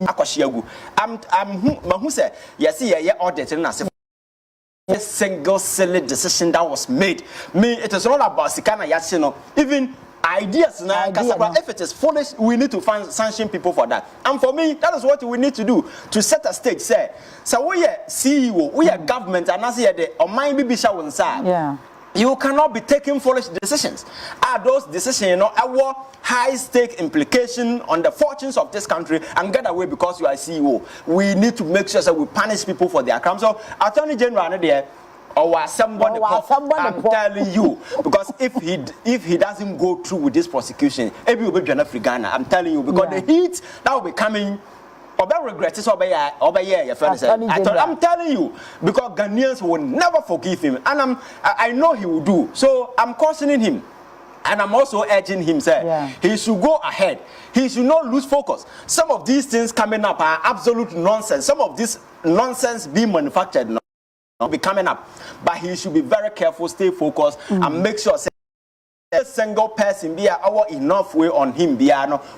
Akoshiagu. Who said, yes, audit and as a single silly decision that was made. Me, it is all about Sikana Yasino, even ideas now. If it is foolish, we need to find sanction people for that. And for me, that is what we need to do to set a stage. Say, so we are CEO, we are government, and as the or my baby shall inside. You cannot be taking foolish decisions. Are those decisions, our high-stake implication on the fortunes of this country and get away because you are CEO? We need to make sure that we punish people for their crimes. So, Attorney General, there, or somebody, I'm telling you, because if he doesn't go through with this prosecution, every will be Ghana. I'm telling you, because the heat that will be coming. I'm telling you, because Ghanaians will never forgive him, and I know he will do. So I'm cautioning him, and I'm also urging him, say, he should go ahead. He should not lose focus. Some of these things coming up are absolute nonsense. Some of this nonsense being manufactured now be coming up, but he should be very careful, stay focused, and make sure. A single person be our enough way on him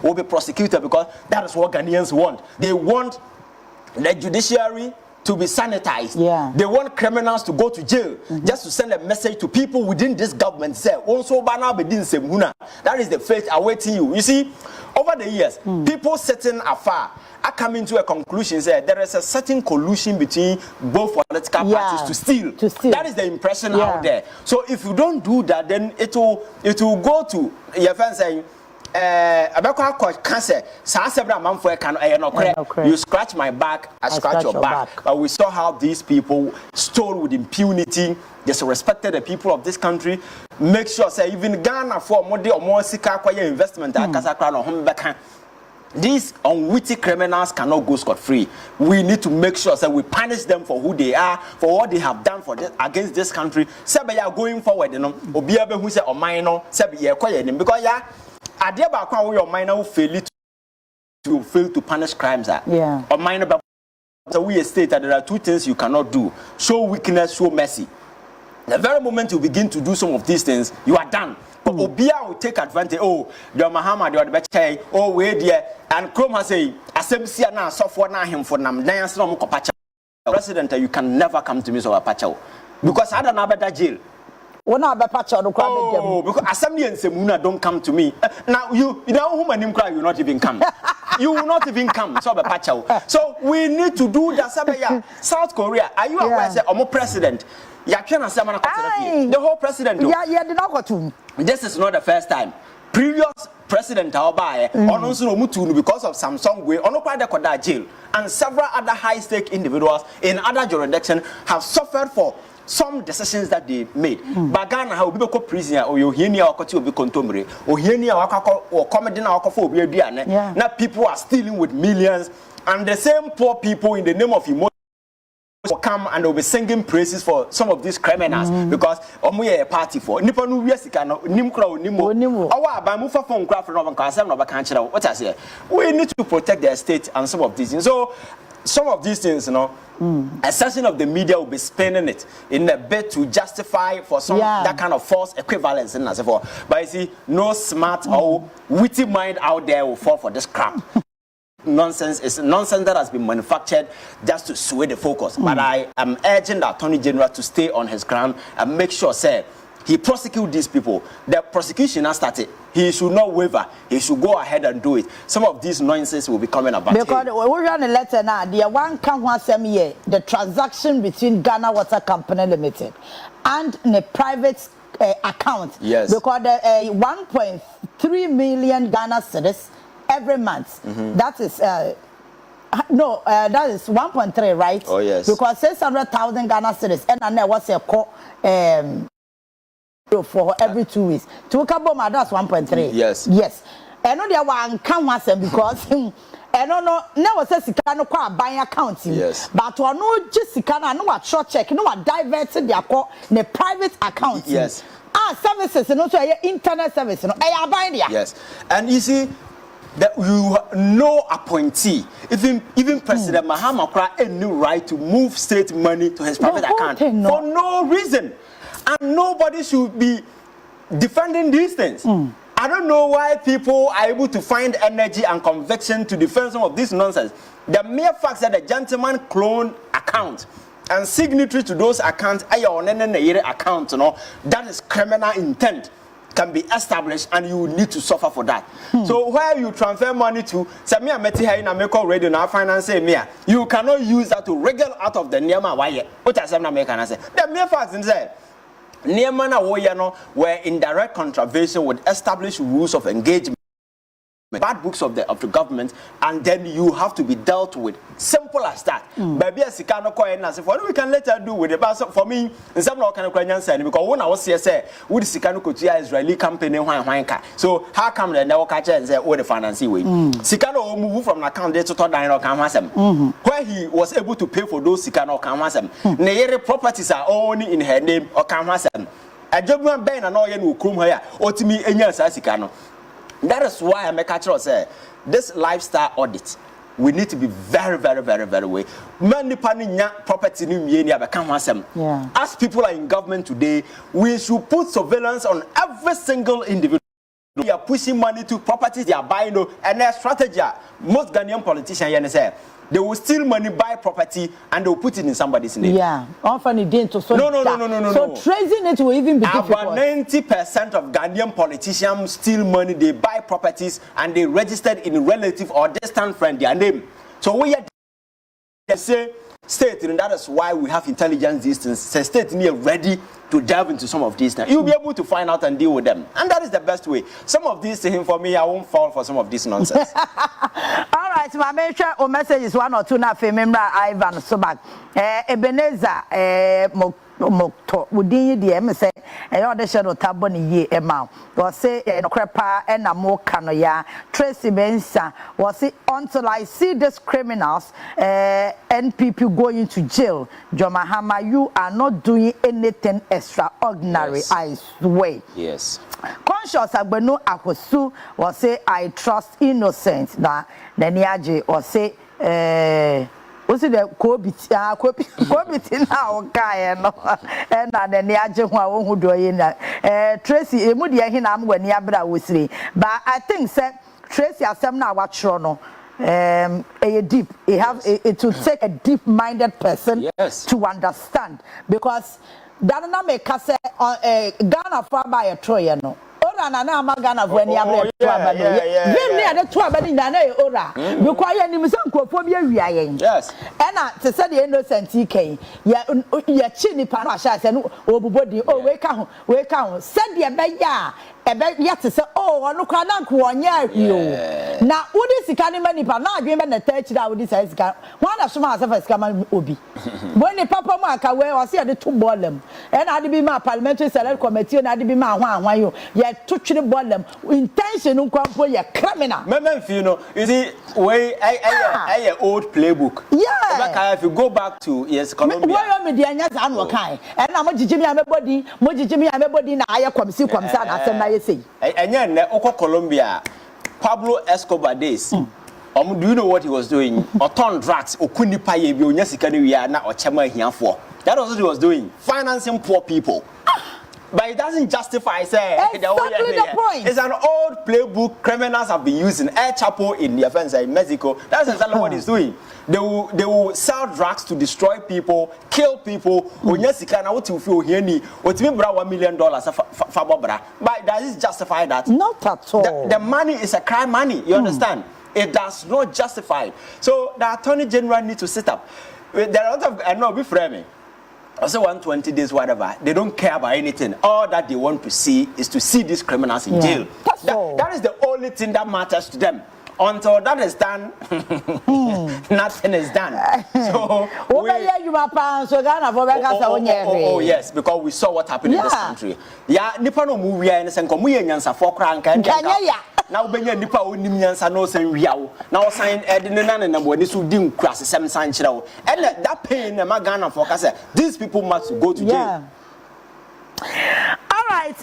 will be prosecuted because that is what Ghanaians want. They want the judiciary to be sanitized. Yeah. They want criminals to go to jail just to send a message to people within this government. Say, that is the fate awaiting you. You see, over the years, people sitting afar are coming to a conclusion that there is a certain collusion between both political parties to steal. That is the impression out there. So if you don't do that, then it will go to your friend saying, you scratch my back, I scratch your back. But we saw how these people stole with impunity, disrespected the people of this country. Make sure say even Ghana for more sika investment these unwitting criminals cannot go scot-free. We need to make sure that we punish them for who they are, for what they have done for this, against this country. Say you are going forward, you know, obiabe who say o minor, say you are because idea about how your minor will fail to punish crimes. Yeah. Or minor, so we state that there are two things you cannot do: show weakness, show mercy. The very moment you begin to do some of these things, you are done. But Obia will take advantage. Oh, the Muhammad, the Betchay, oh, wait, dear. And Chrome has a Assembly now, software now, him for Nam, Dance, no Copacha. President, you can never come to me so a patcho. Because I don't know about that jail. Oh, because Assembly and Semuna don't come to me. Now, you know whom and him cry, you will not even come. You will not even come. So, so we need to do that. South Korea, are you aware that I'm president? The whole president. This is not the first time. Previous president because of Samsung way jail and several other high-stake individuals in other jurisdictions have suffered for some decisions that they made. But Ghana how be ko prisoner or you hear or be contomere or hear or comedy now now people are stealing with millions, and the same poor people in the name of emotion will come and they'll be singing praises for some of these criminals because a party for nipa no wiasika no nimkra onimo awa ba mu fa phone craft no ban ka no ba kan kire what I say we need to protect their state and some of these things. So some of these things, you know, a section of the media will be spinning it in a bid to justify for some that kind of false equivalence and as well. But you see, no smart or witty mind out there will fall for this crap. Nonsense is nonsense that has been manufactured just to sway the focus. But I am urging the Attorney General to stay on his ground and make sure, sir, he prosecute these people. The prosecution has started. He should not waver. He should go ahead and do it. Some of these nonsense will be coming about. Because we run a letter now. The one can once a year the transaction between Ghana Water Company Limited and the private account. Yes. Because 1.3 million Ghana cedis every month. That is that is 1.3, right? Oh yes. Because 600,000 Ghana cedis and there was a for every 2 weeks. To Kaboma, that's 1.3. Yes. Yes. And no there one can once because and no say sikano kwa bank account. Yes. But no just sikana no what short check no what diverted their the private account. Yes. Services and also internet service no buy there. Yes. And you see that you no appointee, even President Mahama had any right to move state money to his private account for no reason, and nobody should be defending these things. I don't know why people are able to find energy and conviction to defend some of this nonsense. The mere fact that the gentleman cloned account and signatory to those accounts account, that is criminal intent, can be established, and you need to suffer for that. So where you transfer money to, say me meti here in America radio now finance me, you cannot use that to wriggle out of the Niema why. What I say na make can say. The mere fact is that Niema na woyano were in direct contravention with established rules of engagement, bad books of the government, and then you have to be dealt with. Simple as that. Baby, as Sikano coin as for we can later do with the bus for me. In some kind of Ukrainian saying because when I was here, say, with Sikano KYEI Israeli company, so how come they never catch and say, oh, the financing way? Sikano move from an account there to Dino Kamasem, where he was able to pay for those Sikano Kamasem. Nayere properties are only in her name or Kamasem. A job man Ben and all you come here, or to me, and yes, Sikano. That is why I make a say this lifestyle audit. We need to be very, very, very, very way. Many property as people are in government today, we should put surveillance on every single individual. We are pushing money to properties they are buying, and their strategy. Most Ghanaian politicians say They will steal money, buy property, and they will put it in somebody's name. Yeah, often it didn't. So No. So tracing it will even be difficult. About 90% of Ghanaian politicians steal money, they buy properties, and they registered in relative or distant friend their name. So we say state, and that is why we have intelligence these things. Say state near ready to delve into some of these things. You'll be able to find out and deal with them, and that is the best way. Some of these things for me, I won't fall for some of this nonsense. All right, my make sure our message is 1 or 2 now. Remember Ivan Sobak, Ebenezer, Mokto, Udini DM say, the shadow taboni ye amount. Was say no crepa and a more canoya. Tracy Bensa was it until I see these criminals, NPP going to jail. Jomahama, you are not doing anything extraordinary. Yes. I swear. Yes. Conscious Agbenu Akosu was say I trust innocent. Na Neniaji or say what's it the Kobit now guy no and Neniaji who do Tracy Emudia Hinam when Yabra was but I think say Tracy Asem now watch no a deep it will take a deep-minded person to understand because Dana make us Ghana for by a Troya no. Ora na na Ghana for any other to abado. Vim near the to abadi na na ora. Require ni misa nkofo bi awia yen. Yes. And to say the innocent TK ya chi ni pa no asha se no obubodi o we ka ho said the be ya ebe ya to say oh onu kwa na nko onya ahio. Na udi sika ni mani pa na adwen be na tachi da udi sai sika. One na suma asafa sika man obi. When the papa mu aka we o se the two ballem. And ade bi ma parliamentary select committee na ade bi ma hwan yo. Ya to twene ballem intention nkwampo ye criminal. Mememfi you know you see way I old playbook. Yeah. If you go back to Colombia. Why me dey anya za no kan. And na mo jijimi amebodi na aye komisi na asem na ye say. Enya ne okọ Colombia Pablo Escobar days. Do you know what he was doing? Oton drugs okunipa ye bi onya sika ne wi na ochema ahiafo. That was what he was doing, financing poor people. But it doesn't justify say exactly the point. It's an old playbook criminals have been using. El Chapo in the offense in Mexico. That's exactly what he's doing. They will sell drugs to destroy people, kill people. When you see what you feel here, what you bring $1 million for Bobra. But does it justify that? Not at all. The money is a crime money. You understand? It does not justify it. So the Attorney General needs to sit up. There are a lot of I know be framing. Also 120 days, whatever. They don't care about anything. All that they want to see is to see these criminals in jail. That is the only thing that matters to them. Until that is done, nothing is done. So, yes, because we saw what happened in this country. Yeah, Nippon movie and Senkomuyan for crank and now Benya Nipa Nimians no saying real. Now sign Edinana and when this would dim crass 7 signs. And that pain, Magana for these people must go to jail. All right,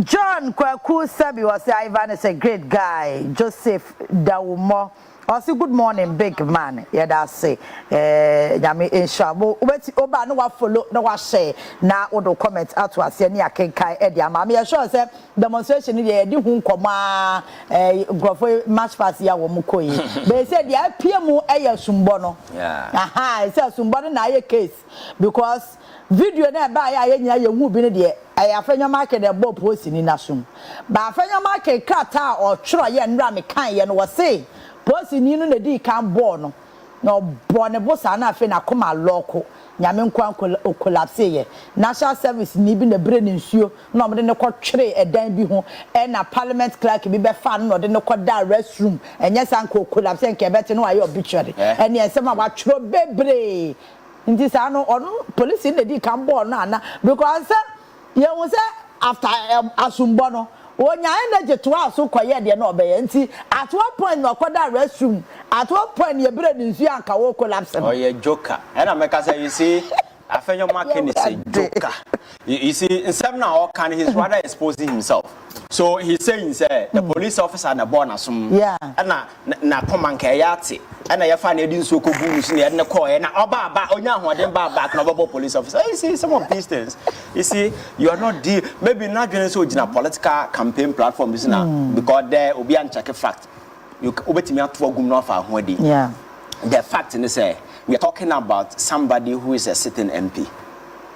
John Kwaku Sabi was Ivan is a great guy. Joseph Dawumo. Also, good morning, big man. Yeah, that's say. Yami Inshabu. Oba no wa follow no wa share. Na odo comment out to us. Any KYEI Eddie. I'm sure say demonstration here. Di hun koma. Grofo match pass ya wo mukoyi. They said the IPM eye sumbono. Yeah. Aha. It says sumbono na ye case because video na ba ya ye nya ye hu bi ne de. Afenya market the bob post ni nasum. Ba afenya market krata or tro ye nra me kan ye no wo say. Posi ni no na di kan ball no na bo ne bosa na afi na koma loko nyame nkwan collapse ye national service ni bi na bre ne nsuo na omde ne kwotwere edan bi ho e na parliament clerk bi be fa no de ne kwada restroom enye sanko collapse nke beti no aye obituary ene ensema wa twero bebre nti sa no onu police na di kan ball no ana because ye wo say after asumbo no Onya energy to us so quiet there no be nti at one point no kwada restroom at one point ye bre ni nsu anka wo collapse no ye joker and I make say you see afenyo market is a joker you see in some now can he's rather exposing himself so he's saying say the police officer na born asum and na command kayati and I find a din so ko bu nsu na ne call na oba ba onya hoden ba back na bobo police officer you see some of these things you see you are not maybe not going so in a political campaign platform this now because there obi an check fact you obetimi ato agum no fa ho adi the fact is we are talking about somebody who is a sitting MP,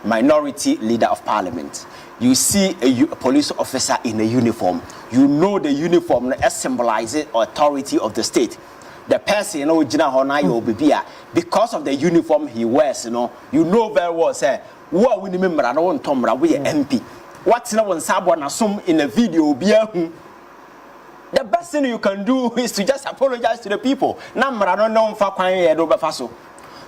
minority leader of parliament. You see a police officer in a uniform. You know the uniform symbolizes authority of the state. The person, because of the uniform he wears, you know very well, say, what we remember, I don't want we MP. What's now when someone assume in a video, the best thing you can do is to just apologize to the people.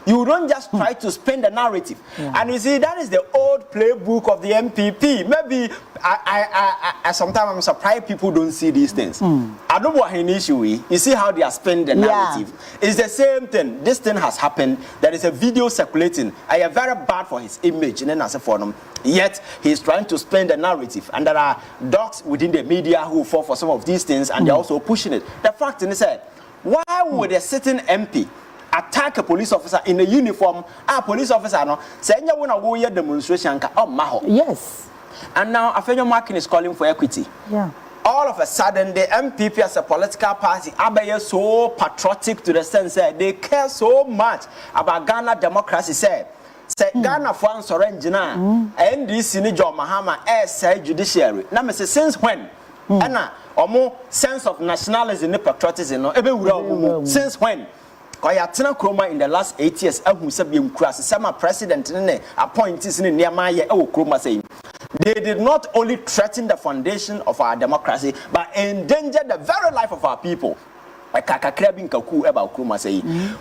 You don't just try to spin the narrative. And you see, that is the old playbook of the NPP. Maybe I sometimes I'm surprised people don't see these things. I don't know what an issue is. You see how they are spinning the narrative. It's the same thing. This thing has happened. There is a video circulating. I am very bad for his image. And then as a forum, yet he's trying to spin the narrative. And there are dogs within the media who fall for some of these things, and they're also pushing it. The fact is that why would a sitting MP attack a police officer in a uniform? A police officer no say nya wona go ye demonstration ka maho. Yes. And now Afenyo Markin is calling for equity. Yeah. All of a sudden the MPP as a political party are so patriotic to the sense that they care so much about Ghana democracy. Say Ghana for answering Jina NDC ni John Mahama say judiciary. Now me say since when? Anna omo sense of nationalism and patriotism no ebe since when? Koyatena Kroma in the last 8 years, some president appointees in Niamaya Kroma saying they did not only threaten the foundation of our democracy, but endanger the very life of our people.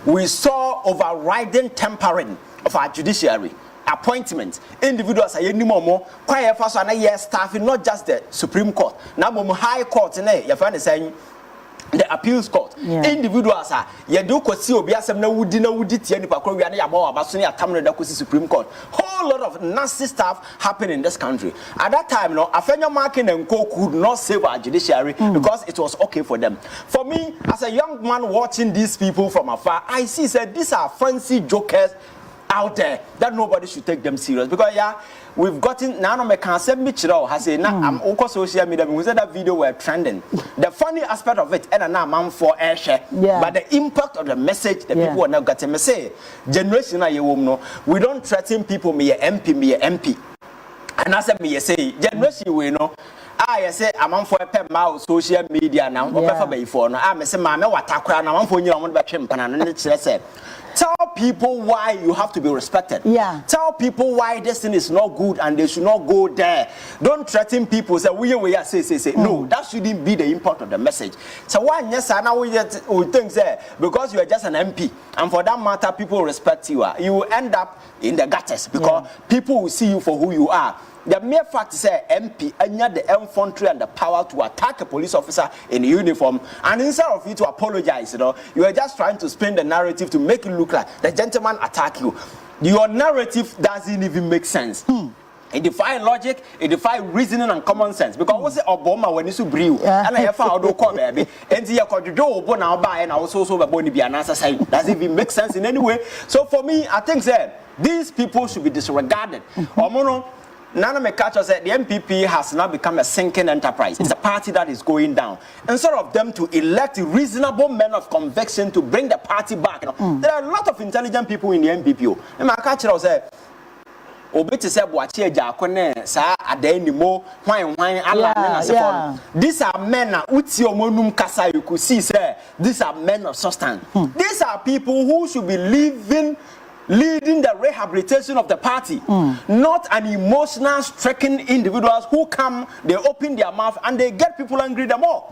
We saw overriding tampering of our judiciary. Appointments, individuals are any more quiet for staffing, not just the Supreme Court. Now, High Court, your friend is saying. The appeals court, individuals are you do see obiasem na wudi tie nipa kro wi na yabo abasoni atamre da kosi Supreme Court. Whole lot of nasty stuff happened in this country. At that time, Afenyo Markin and Co could not save our judiciary because it was okay for them. For me, as a young man watching these people from afar, I see said these are fancy jokers out there that nobody should take them serious because we've gotten now me can say Michiro has say now I'm on social media we said that video were trending. The funny aspect of it and now man for air share but the impact of the message the people are now getting me say generation no we don't threaten people me MP and I said me say generation we know I say I'm for a social media now before no I say mama watakra na man for you on be twempana no say tell people why you have to be respected. Tell people why this thing is not good and they should not go there. Don't threaten people. Say say. No, that shouldn't be the impact of the message. So why yes, I now we think say because you are just an MP and for that matter people respect you. You will end up in the gutters because people will see you for who you are. The mere fact is MP and yet the infantry and the power to attack a police officer in uniform, and instead of you to apologize, you are just trying to spin the narrative to make it look like the gentleman attack you. Your narrative doesn't even make sense. It defies logic, it defies reasoning and common sense. Because what's Obama when you brew and I found no call baby and the Kojo now buy and also so boni be an answer saying doesn't even make sense in any way. So for me, I think these people should be disregarded. Nana Mekacho said the MPP has now become a sinking enterprise. It's a party that is going down. Instead of them to elect reasonable men of conviction to bring the party back, there are a lot of intelligent people in the MPP. And Mekacho said, Obiti said, Boachi Jakone, Sa Adenimo, Wine, these are men, Utio Monum Kasa, you could see, sir. These are men of substance. These are people who should be leading the rehabilitation of the party, not an emotional stricken individuals who come, they open their mouth and they get people angry the more.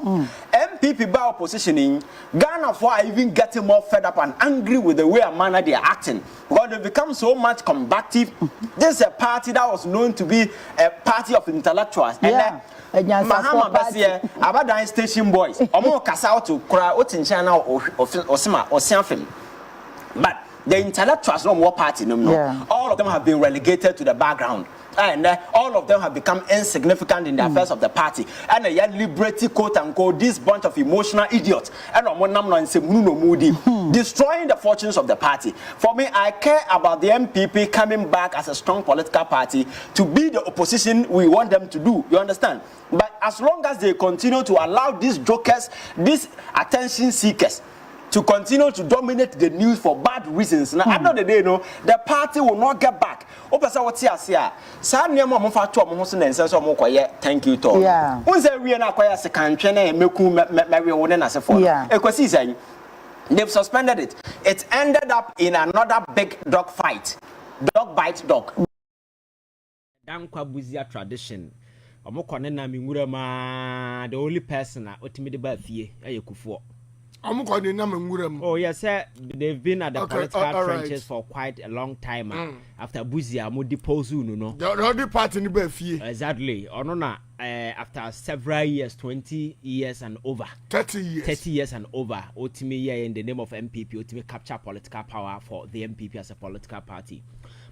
MPP by oppositioning, Ghana for are even getting more fed up and angry with the way and manner they are acting because they become so much combative. This is a party that was known to be a party of intellectuals. Mahama Basia, Abadan station boys, Omo Kasao to Kura Otinchana or Sianfim. But the intellectuals no more party no. All of them have been relegated to the background. And all of them have become insignificant in the affairs of the party. And they are liberating quote unquote this bunch of emotional idiots and destroying the fortunes of the party. For me, I care about the MPP coming back as a strong political party to be the opposition we want them to do. You understand? But as long as they continue to allow these jokers, these attention seekers, to continue to dominate the news for bad reasons. Now, at the end of the day, no, the party will not get back. Opesa what's here? Sa niema mo fa to mo so na nse so mo koye thank you to. Yeah. Unse wie na koye se kantwe na meku me wo ne na se for. Ekosi say they've suspended it. It ended up in another big dog fight. Dog bite dog. Dankwa buzia tradition. Omo kone na menwura ma the only person na otimi de ba fie ayekufuo. Oh yes, sir. They've been at the political trenches for quite a long time. After Buzia, mo depose no. The other party in the exactly. Or no, after several years, 20 years and over. 30 years. 30 years and over. Ultimately, in the name of MPP, ultimately capture political power for the MPP as a political party.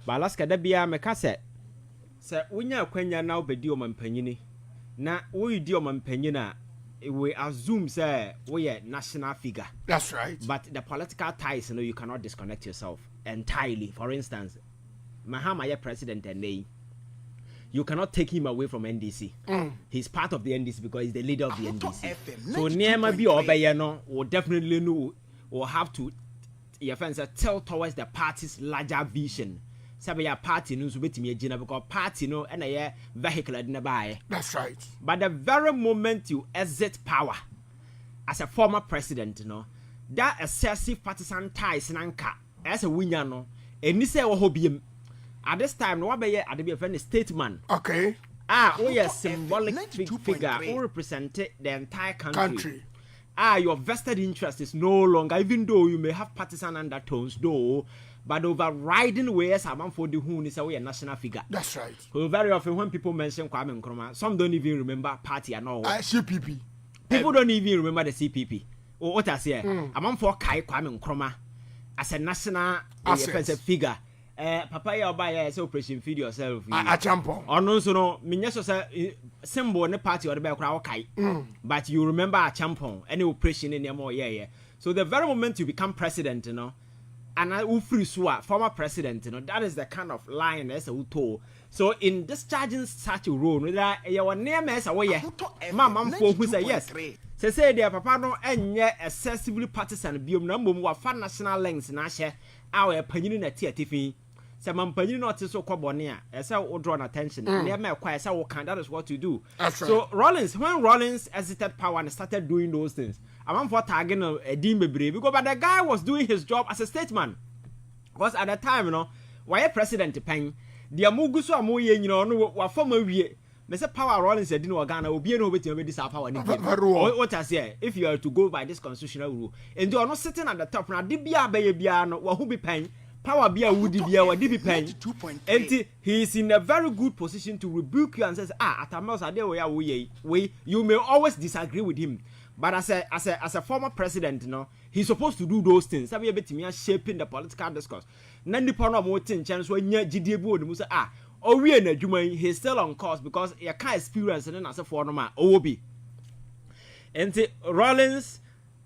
But Alaska, that be a mekase. Sir, when you are now be dio mampanyini. Na we dio mampanyina. We assume say we are national figure. That's right. But the political ties, you cannot disconnect yourself entirely. For instance, Mahama president and they, you cannot take him away from NDC. He's part of the NDC because he's the leader of the NDC. So Nema be Obayano will definitely know will have to your friends tell towards the party's larger vision. Sabe party no so betimi agina because party no na ye vehicle na buy. That's right. But the very moment you exit power as a former president, that excessive partisan ties nanka as a winner no eni say wo hobiem at this time no be at be a friend statesman. Okay. We are symbolic figure who represent the entire country. Your vested interest is no longer, even though you may have partisan undertones though, but overriding ways among for the who is a national figure. That's right. So very often when people mention Kwame Nkrumah, some don't even remember party and all. CPP. People don't even remember the CPP. Or what I say, among for Kwame Nkrumah as a national figure. Papa ya buy say operation feed yourself. A champion. Or no so no, minyeso say symbol in the party or the crowd kai. But you remember a champion, any operation in your more So the very moment you become president, and I former president, that is the kind of line as a told. So in discharging such a role, your name is away. Mama who say yes. Say dear papa no enye excessively partisan biom na mbom wa fa national lengths na hye our opinion na tiatifi. Say man panyin not so kwabone a say wo draw attention. Na me kwai say wo can, that is what you do. So when Rollins exited power and started doing those things, I'm for tagging a dim bebre because but the guy was doing his job as a statesman. Because at the time, why president pen, the amugu so amoye no wa former wie. Me say power Rollins said no Ghana obi no betim this power ni. What I say, if you are to go by this constitutional rule, and you are not sitting at the top now, di bia be bia no wa hu be pen. Power bia would bia wa di be pen. And he is in a very good position to rebuke you and says, at a mouse ade we you may always disagree with him. But as a former president, he's supposed to do those things. Sabi betimi shaping the political discourse. Nandi pono mo tin chance when nya gidie bu odum say we na adwuma he's still on course because you can't experience and as a for normal obi. And Rollins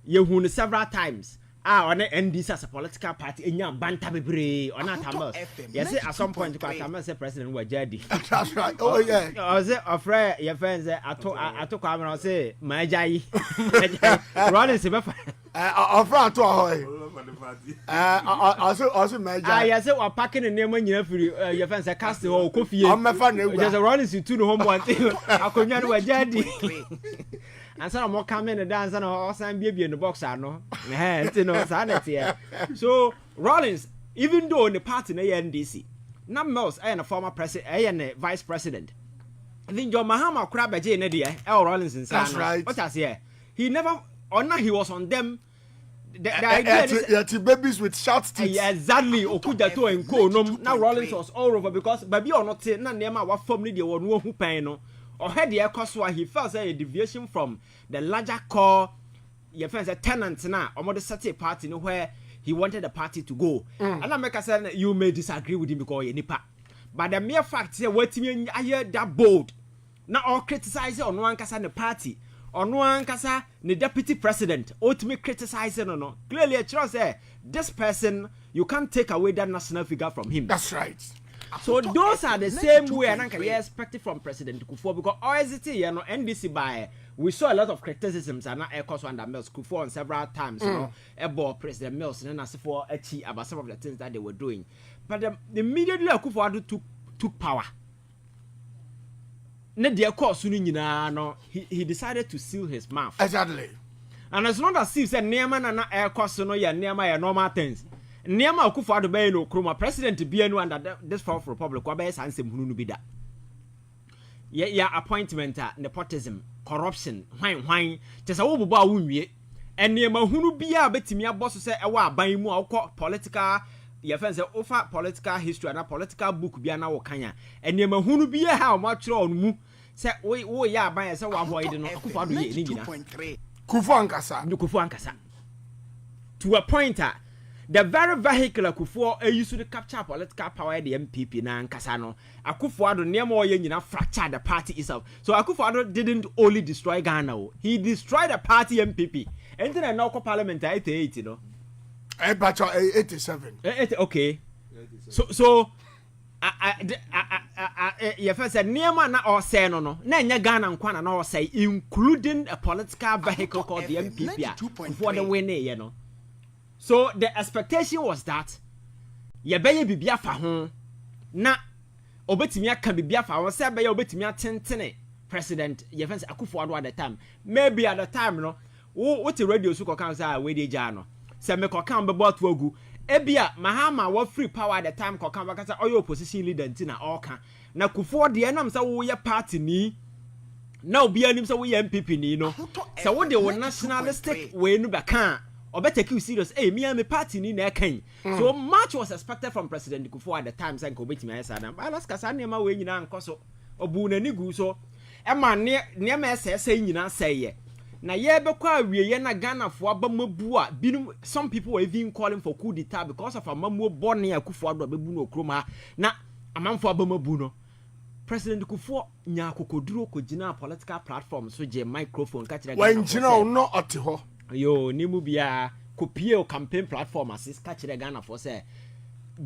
you won several times. On the NDC as a political party in your banta bebre on that Thomas. Yes, at some point Thomas say president was jadi. That's right. Oh yeah. I was afraid your friends I took I say my jai. Rollins afraid to also my jai. Yes, we're packing the name when you your friends are casting or coffee. I'm a fan. There's a Rollins to the home one thing. I could not was jadi. And some more coming and dance and all some baby in the box. I know. So Rollins, even though in the party in the NDC, Namos and a former president and a vice president. I think John Mahama crab a Jane idea, L. Rollins and that's right. What I say? He never or not he was on them. The idea is babies with short teeth. Exactly. Okudato and Co. Now Rollins was all over because baby or not saying Nama what family they were no who pay no. Or had the cause why he felt a deviation from the larger core, your friends a tenant now, or more the certain party where he wanted the party to go. And I make a say you may disagree with him because you nipa. But the mere fact here, what me I hear that bold. Now all criticize on one kasa the party, on one kasa the deputy president, ultimately criticizing or no. Clearly a trust this person, you can't take away that national figure from him. That's right. So those are the same way and I expected from President Kufuor because OST, you know, NDC by we saw a lot of criticisms and not course under Mills Kufuor on several times, you know, about President Mills and as for about some of the things that they were doing. But immediately Kufuor took power. He decided to seal his mouth. Exactly. And it's not as if said Neman and air cost no ya near normal things. Nema Kufuor be no Kroma president to be under this fourth republic, Wabes and Sim be that. Yeah, appointment, nepotism, corruption, wine, just a woman wumi, and near Mahunu be a bit me a boss say a wa by more political. Your friends say offer political history and a political book be an Kanya, and near Mahunu be a how much on mu say, oh, yeah, by a so boy didn't know Kufuor Nkasa. To a pointer, the very vehicle Kufuor used to capture political power the MPP na Nkasano. Kufuor near more fracture the party itself. So Kufuor didn't only destroy Ghana, he destroyed the party MPP. And then I know parliament 88, you know. 87. Okay. So your first said near man or say no. Nanya Ghana and Kwana or say including a political vehicle called the MPP for the winner, you know. So the expectation was that ye be biafa ho na obetimia kan biafa ho say be obetimia tentene president ye fence Akufo-Addo at the time. Maybe at the time no what the radio so kan say we dey ja no say me kokan be bot wogu ebia Mahama wa free power at the time kokan ba kasa oyo opposition leader ntina oka na Kufuor de nam say wo ye party ni na obi anim say wo ye MPP ni no say wo de nationalistic we no be kan or better take you serious. Hey, me and my party ni na kan. So much was expected from President Kufuor at the time saying ko betimi ayesa. But alas kasa na ma we nyina nkoso. Obu na ni gu so. E ma ne ma say nyina say ye. Na ye be kwa awie ye na Ghana fo abamabu a binum some people were even calling for coup d'etat because of amamu born ya Kufuor-Addo abebu no kroma. Na amanfo abamabu no. President Kufuor nya kokoduro ko gina political platform so je microphone ka kire Ghana. When gina no otiho. Yo nimu bia kopie o campaign platform assist catch the Ghana for say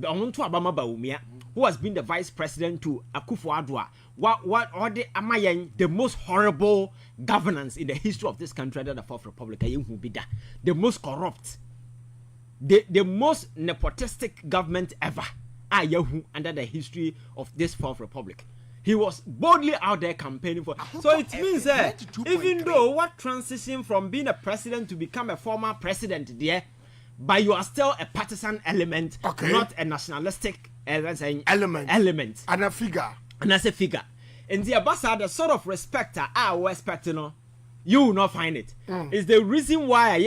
onto abama baumia who has been the vice president to Akufo-Addo what all the amayen the most horrible governance in the history of this country under the Fourth Republic the most corrupt the most nepotistic government ever under the history of this Fourth Republic. He was boldly out there campaigning for. So it means that even though what transition from being a president to become a former president there, but you are still a partisan element, not a nationalistic element. And a figure. And as a figure. And the ambassador, the sort of respect I was expecting, you will not find it. Is the reason why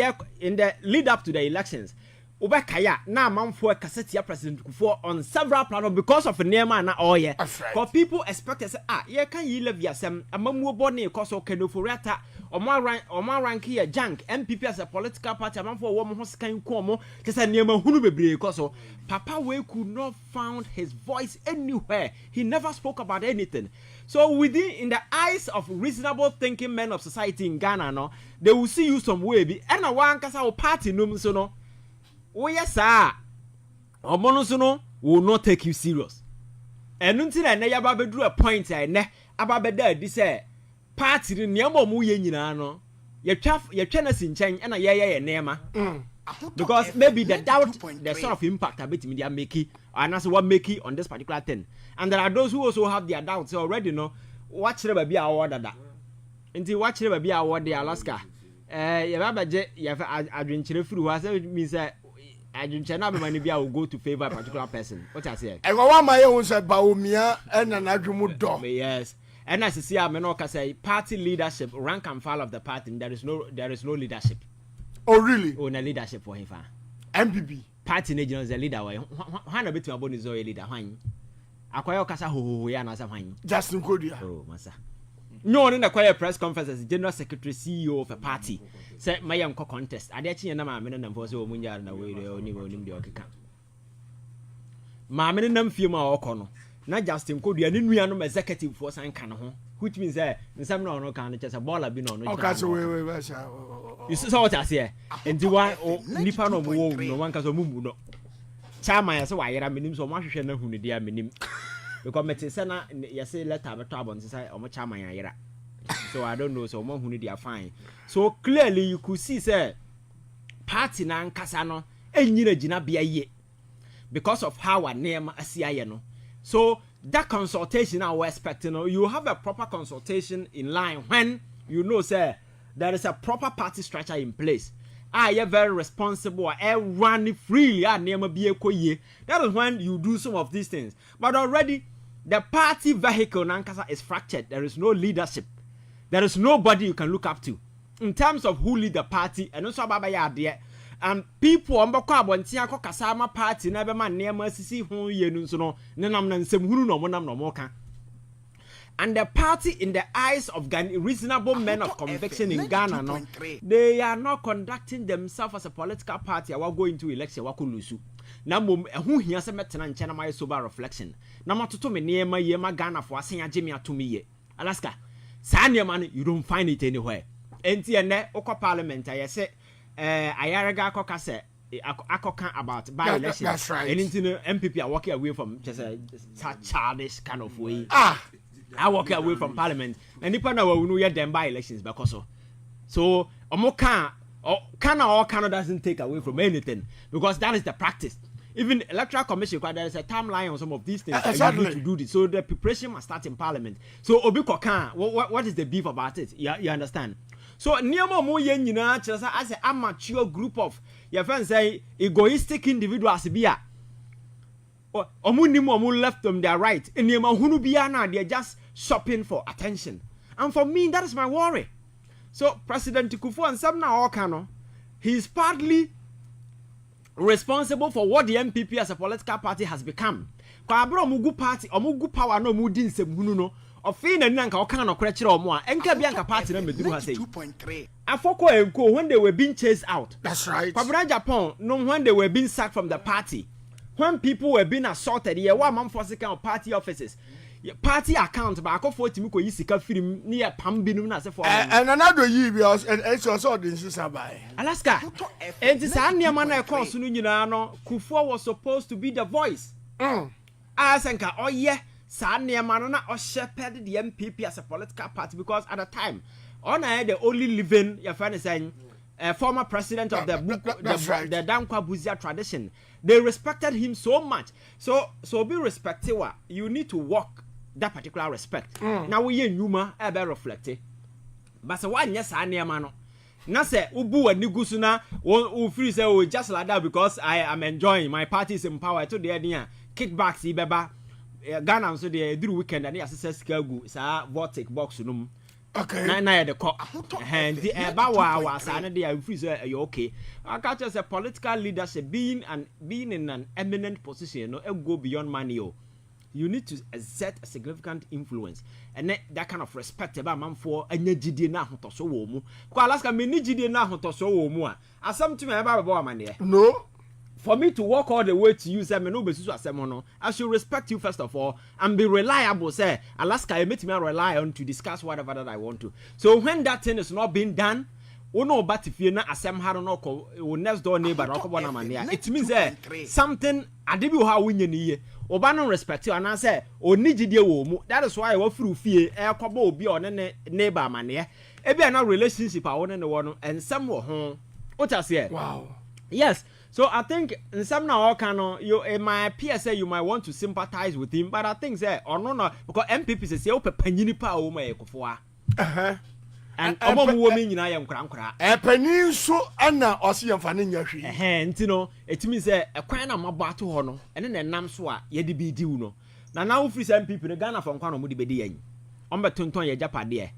in the lead up to the elections, Ubekaya na manfo kasetia President Kufuor on several platforms because of Nema na oye. Because people expect to say ye can you live yasem amamu boni cause o kenoforiata oma rank here jank MPP as a political party manfo wo mo skan komo te say Nema hunu bebre cause Papa we could not found his voice anywhere. He never spoke about anything. So in the eyes of reasonable thinking men of society in Ghana no, they will see you some way be and one kasa o party no so no. Oh yes, sir. Omonosuno will not take you serious. And until I never bedrew a point, I ne ababeda this party in Yamo Yina no. Your channels in change and a yeah nema. Because maybe the doubt the sort of impact a bit media make and that's what make it on this particular thing. And there are those who also have their doubts already know watch the baby award that. Until watch the baby award the Alaska. You have a drink through us means I don't know many will go to favor a particular person. What I say? And one my own said Baumia and an Agumudo. Yes. And as you see, Amenoka say party leadership, rank and file of the party, there is no leadership. Oh really? Oh, no leadership for him. MPP. Party agent is a leader. Why not between about is a leader? Why? Acquire Casa who ya as a wine. Justin Kodia. Oh, massa. No one in the quiet press conference as general secretary CEO of a party said my young contest. I actually am a man and for so munya na way or the okeka. Ma men nam few more okono. Na Justin Kodia ni no executive for sign can which means some no can just a baller be no. You saw what I say. And do one nipa no no one can so mumu no. chairman say why yera menim so mo hwehwe na hunu dia menim because mete say na say letter beto abon say omo chairman yera so I don't know so omo hunu dia fine so clearly you could see say party na nkasa no enyina gina bia ye because of how anema asiaye no so that consultation I was expecting you have a proper consultation in line when you know say there is a proper party structure in place. You very responsible run freely anema bia koye. That is when you do some of these things. But already the party vehicle nankasa is fractured. There is no leadership. There is nobody you can look up to in terms of who lead the party and also baba ya there. And people ambako abontia ko kasama party na be ma nema sisi ho yenu nso no nenam na nsem hunu no monam no moka. And the party in the eyes of reasonable men of conviction in Ghana no they are not conducting themselves as a political party are going to election wakulusu na mom hu hia se metena nche na my sober reflection na matoto me nema yema Ghana for asen agemi atomi ye Alaska sa nema no you don't find it anywhere enti ene okwa parliament ayese ayarega akoka se akoka about by election right. And into MPP are walking away from just a childish kind of way I walk away from parliament and if na we know them by elections because so omo can or Canada doesn't take away from anything because that is the practice. Even electoral commission there is a timeline on some of these things exactly. To do this so the preparation must start in parliament so obi kokan what is the beef about it you understand so niamo mo yen nyina as an amateur group of your friends say egoistic individuals bia omu left them their right and hunu bia na they are just shopping for attention and for me that is my worry. So President Kufu and some now all he is partly responsible for what the NPP as a political party has become. Kwa abro mugu party omugu power no mudi nsem hunu no ofin na nka okan no kure kire omo a enka bia nka party na meduru ha sei 2.3 afoko enko when they were being chased out. That's right. Kwa Japan no when they were being sacked from the party. When people were being assaulted, yeah, one man for second party offices, party account, but I call for Timiko Yisika film near Pambinum as a for and another year and it's also the Sabai. Alaska. And this Anya man called Sununano, Kufu was supposed to be the voice. Asanka, oh yeah, Sanya Manana or shepherded the MPP as a political party because at the time, Onua the only living, your friend is saying, former president of the Dankwa Buzia tradition. They respected him so much. So be respected. You need to walk that particular respect. Now we in Yuma ebe reflect. But so one yes mano. Na say ubu and nigusuna u free say oh just like that because I am enjoying my party is in power to the idea kickbacks ibeba Ghana so they do weekend and access kagu sa vortex box num. Okay. Na the call. And the about was and they are you okay. I catch as a political leadership being in an eminent position no go beyond money. You need to exert a significant influence and that kind of respect about man for anya gidi na hotoso wo mu. Kwa Alaska me ni gidi na hotoso wo mu a. Asam to me about man there. No. For me to walk all the way to you, say, no, I should respect you first of all and be reliable. Say, Alaska, I make me rely on to discuss whatever that I want to. So when that thing is not being done, no, but if you're not a Sam Haronoko, next door neighbor, it means something. I did how we need Obano respect you, and I say, oh, need you. That is why I walk through fear, air couple be on a neighbor man. Maybe a relationship I want in the one and some home. What I say? Wow. Yes. So I think in some now you in my PSA you might want to sympathize with him, but I think say or no because MPP say ope panyini pa o ma ekofoa. And omo wo me nyina yam kra. Panin so ana osi yamfa ne nya hwi. Enti no etimi say ekwan na mabo ato ho no ene na nam so a ye de bi diu no. Na now free MPP no Ghana for nkwa no mo de bedi yan. Ombe tonton ye japade